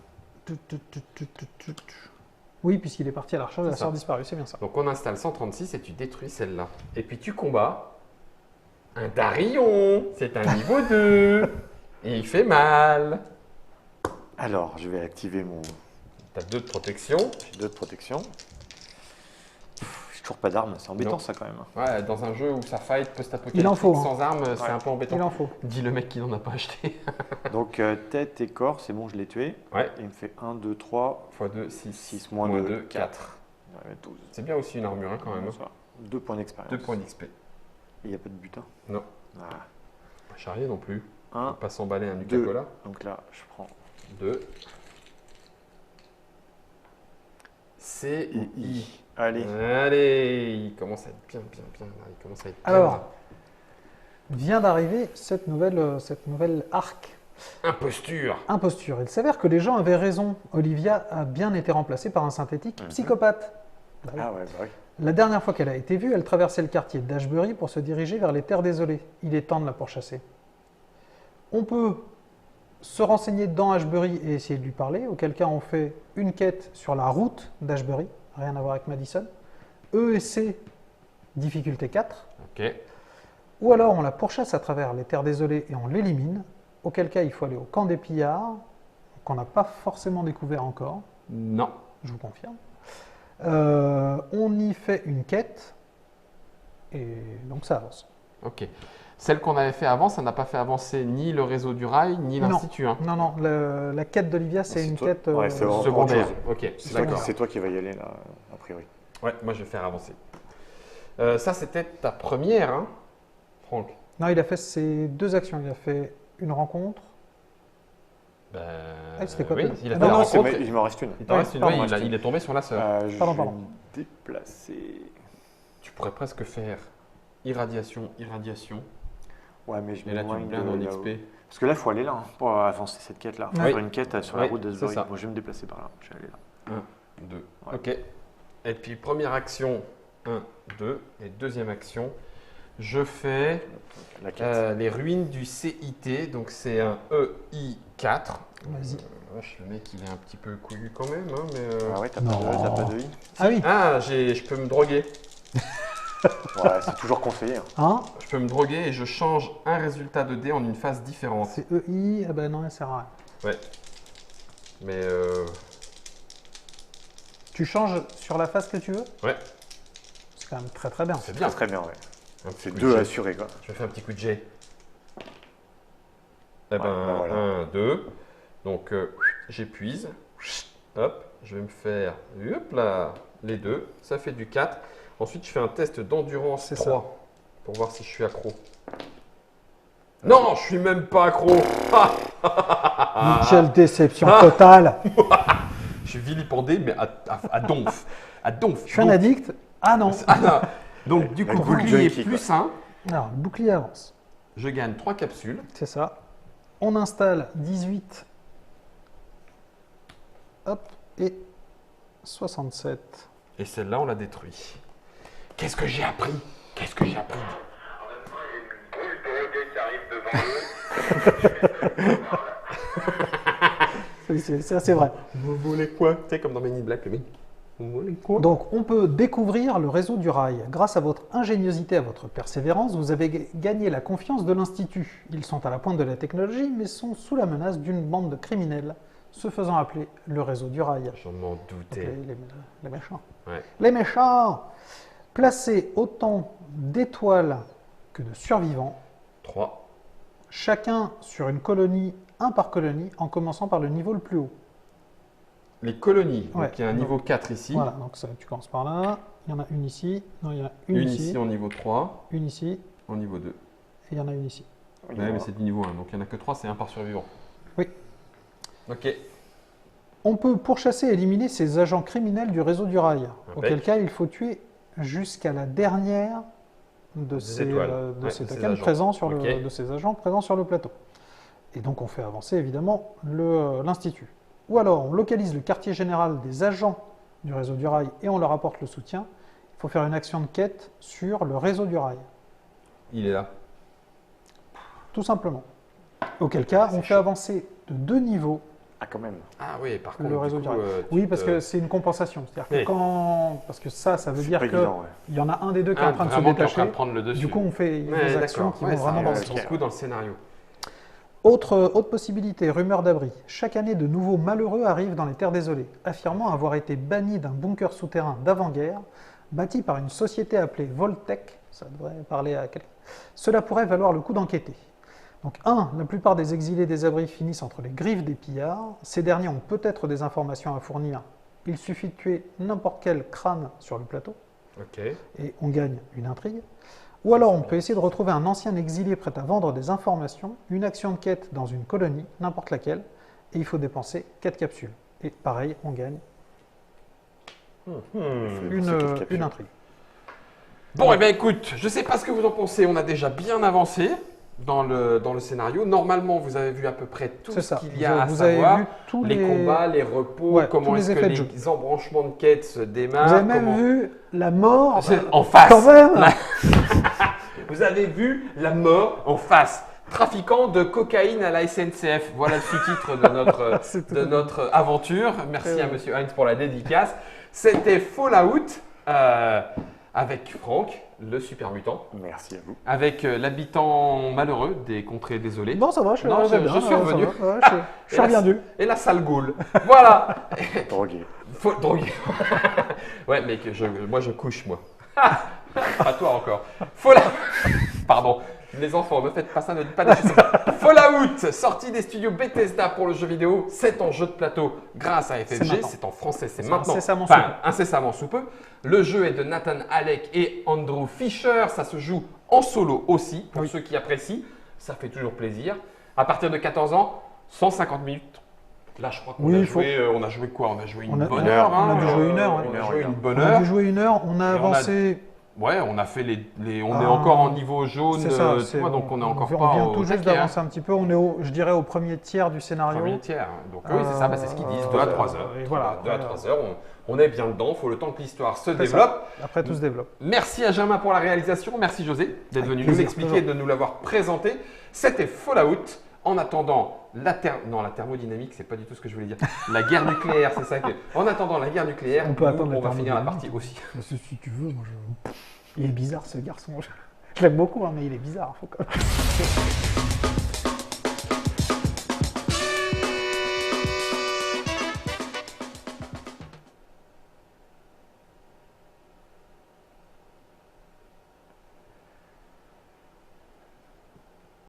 Oui, puisqu'il est parti à la recherche de la C'est ça. sœur disparue, c'est bien ça. Donc on installe 136 et tu détruis celle-là. Et puis tu combats un Darion. C'est un niveau 2. Et il fait mal. Alors, je vais activer mon T'as 2 de protection. j'ai 2 de protection. J'ai toujours pas d'armes, c'est embêtant Non. ça quand même. Ouais, dans un jeu où ça fight post-apocalyptique Il en faut, hein. sans armes, c'est Ouais. un peu embêtant. Il en faut. Dis le mec qui n'en a pas acheté. Donc, tête et corps, c'est bon, je l'ai tué. Ouais. Il me fait 1, 2, 3, x 2, 6. 6 moins 2, 2, 4. 12. C'est bien aussi une armure hein, quand même. 2 points d'expérience. 2 points d'XP. Il n'y a pas de butin. Non. Ah. Charrier non plus. On 1, va pas s'emballer un Deux. Nuka-Cola. donc là, je prends 2. C ou I. Allez, Allez, il commence à être bien là. Il commence à être bien Alors, là. vient d'arriver cette nouvelle arc. Imposture. Imposture. Il s'avère que les gens avaient raison. Olivia a bien été remplacée par un synthétique psychopathe. Bah oui. ah ouais, bah oui. La dernière fois qu'elle a été vue, elle traversait le quartier d'Ashbury pour se diriger vers les terres désolées. Il est temps de la pourchasser. On peut se renseigner dans Ashbury et essayer de lui parler, auquel cas on fait une quête sur la route d'Ashbury, rien à voir avec Madison. E et C, difficulté 4. Ok. Ou alors on la pourchasse à travers les terres désolées et on l'élimine, auquel cas il faut aller au camp des pillards, qu'on n'a pas forcément découvert encore, Non. je vous confirme. On y fait une quête, et donc ça avance. Ok. Celle qu'on avait fait avant, ça n'a pas fait avancer ni le réseau du rail, ni Non. l'Institut. Hein. Non, la quête d'Olivia, c'est C'est une toi- quête ouais, c'est vraiment- Secondaire. autre Ok, C'est d'accord. toi qui vas y aller là, a priori. Ouais, moi je vais faire avancer. Ça, c'était ta première, hein, Franck. Non, il a fait ses 2 actions. Il a fait une rencontre. C'était quoi, oui, toi il a fait Non, la non, rencontre. il m'en reste une. Il t'en reste une, pardon, ouais, il est tombé sur la sœur. Je Pardon, vais pardon. me déplacer. Tu pourrais presque faire irradiation. Ouais, mais je Et là, tu me m'éloigne blindes en de là-haut. XP. Parce que là, il faut aller là hein, pour avancer cette quête-là. Il faut Oui. faire une quête sur la Oui, route c'est d'Asbury. ça. Moi, je vais me déplacer par là. Je vais aller là. 1, 2. Ouais. Ok. Et puis, première action, 1, 2. Et deuxième action, je fais La quête. les ruines du CIT. Donc, c'est un EI4. Vas-y. Vache, le mec, il est un petit peu couillu quand même. Hein, mais, Ah ouais, t'as Non. pas de I. Ah oui, Ah, je peux me droguer. Ouais, c'est toujours conseillé. Hein. hein, Je peux me droguer et je change un résultat de dé en une phase différente. c'est EI, ah ben non, elle sert à rien. Mais Tu changes sur la phase que tu veux. ouais, C'est quand même très très bien. c'est bien. Très bien, ouais. Un petit C'est coup de 2 jet. assurés, quoi. Je fais un petit coup de jet. Eh ben, bah voilà. 1, 2. Donc, j'épuise. Hop, je vais me faire, hop là, les 2. Ça fait du 4. Ensuite, je fais un test d'endurance C'est 3 pour voir si je suis accro. Non, je suis même pas accro. Ah, Quelle déception totale. je suis vilipendé, mais à donf. À donf. Je suis un addict. Ah non. Ah, non. Donc, du coup, La cool bouclier junkie, plus 1. Alors, le bouclier avance. Je gagne 3 capsules. C'est ça. On installe 18. Hop. Et 67. Et celle-là, on la détruit. Qu'est-ce que j'ai appris? Qu'est-ce que j'ai appris? En même temps, il y a une boule droguée qui arrive devant eux. C'est vrai. Vous voulez quoi? Tu sais, comme dans Men in Black, le mec. Vous voulez quoi? Donc, on peut découvrir le réseau du rail. Grâce à votre ingéniosité, à votre persévérance, vous avez gagné la confiance de l'Institut. Ils sont à la pointe de la technologie, mais sont sous la menace d'une bande de criminels, se faisant appeler le réseau du rail. Je m'en Donc, doutais. les méchants. Ouais. Les méchants! Placez autant d'étoiles que de survivants, 3. chacun sur une colonie, un par colonie, en commençant par le niveau le plus haut. Les colonies. Ouais. Donc, il y a un niveau 4 ici. Voilà, donc ça, tu commences par là. Il y en a une ici. Non, il y en a une, Une ici. ici en niveau 3. Une ici. En niveau 2. Et il y en a une ici. Oui, Ouais, mais voilà. c'est du niveau 1. Donc, il n'y en a que 3, c'est 1 par survivant. Oui. Ok. On peut pourchasser et éliminer ces agents criminels du réseau du rail. Auquel cas, il faut tuer jusqu'à la dernière de ces, étoiles. de Ouais, ces de ces tokens agents. présents sur Ok. de ces agents présents sur le plateau. Et donc, on fait avancer évidemment l'Institut. Ou alors, on localise le quartier général des agents du réseau du rail et on leur apporte le soutien. Il faut faire une action de quête sur le réseau du rail, Il est là. tout simplement. Auquel cas, on fait avancer de 2 niveaux Ah, quand même. Ah oui, par contre, Le réseau du coup, direct. tu Oui, parce te- que c'est une compensation. C'est-à-dire que Oui. parce que ça veut C'est dire pas qu'il évident, ouais. y en a un des deux qui est en train de se vraiment, qui est en train détacher. de prendre le dessus. Du coup, on fait Ouais, des actions d'accord. qui Ouais, vont ça vraiment dans rentre ce son sens. coup dans le scénario. Autre possibilité, rumeur d'abri. Chaque année, de nouveaux malheureux arrivent dans les terres désolées, affirmant avoir été bannis d'un bunker souterrain d'avant-guerre, bâti par une société appelée Voltec. Ça devrait parler à quelqu'un. Cela pourrait valoir le coup d'enquêter. Donc, la plupart des exilés des abris finissent entre les griffes des pillards. Ces derniers ont peut-être des informations à fournir. Il suffit de tuer n'importe quel crâne sur le plateau Ok. et on gagne une intrigue. Ou alors on peut essayer de retrouver un ancien exilé prêt à vendre des informations, une action de quête dans une colonie, n'importe laquelle, et il faut dépenser 4 capsules. Et pareil, on gagne une intrigue. Bon, et bien écoute, je sais pas ce que vous en pensez. On a déjà bien avancé dans le scénario. Normalement, vous avez vu à peu près tout C'est ce ça. qu'il y a à Vous avez savoir. vu tous Les combats, les repos, Ouais, comment tous les est-ce que effets de les embranchements de quêtes se démarrent. Vous avez même comment- vu la mort En face. quand même. Vous avez vu la mort en face. Trafiquant de cocaïne à la SNCF. Voilà le sous-titre de notre, C'est tout. de notre aventure. Merci Très à bien. Monsieur Heinz pour la dédicace. C'était Fallout avec Franck, le super mutant, Merci à vous. avec l'habitant malheureux des contrées désolées. Non, ça va, je Non, vais je bien, suis ça revenu. va, ouais, je suis Et la- reviendu. Et la sale goule. Voilà. Drogué. Faut droguer. Ouais, mais moi je couche, moi. Pas toi encore. Pardon. Les enfants, ne faites pas ça, ne dites pas des choses. Fallout, sorti des studios Bethesda pour le jeu vidéo, c'est en jeu de plateau grâce à C'est FFG, maintenant. c'est en français, c'est C'est maintenant. incessamment sous peu. Incessamment sous peu. Le jeu est de Nathan Alec et Andrew Fisher, ça se joue en solo aussi, pour Oui. ceux qui apprécient, ça fait toujours plaisir. À partir de 14 ans, 150 minutes. Là, je crois qu'on Oui, a il faut- joué, on a joué quoi? On a joué une On a- bonne on a- heure. on a hein, dû jouer une heure, ouais. On a joué une bonne On a heure. dû jouer une heure, on a Et on a- avancé. Ouais, on a fait on est Ah, encore en niveau jaune, C'est ça, tu vois, donc on est encore on pas vient au tout juste taquet, hein. d'avancer un petit peu. On est, je dirais, au premier tiers du scénario. Premier tiers. hein. Donc oui, c'est ça, c'est ce qu'ils disent, 2 à 3 heures. et voilà, 2 à après, 3 heures, on est bien dedans, il faut le temps que l'histoire se C'est ça. développe. Après, tout se développe. Merci à Germain pour la réalisation, merci José d'être Avec venu nous plaisir, l'expliquer et de nous l'avoir présenté. C'était Fallout. En attendant la thermodynamique, c'est pas du tout ce que je voulais dire. La guerre nucléaire, c'est ça que. En attendant la guerre nucléaire, On peut nous, attendre la on va finir la thermodynamique. partie aussi. Si tu veux, moi il est bizarre ce garçon. Je l'aime beaucoup, hein, mais il est bizarre. Faut quand même.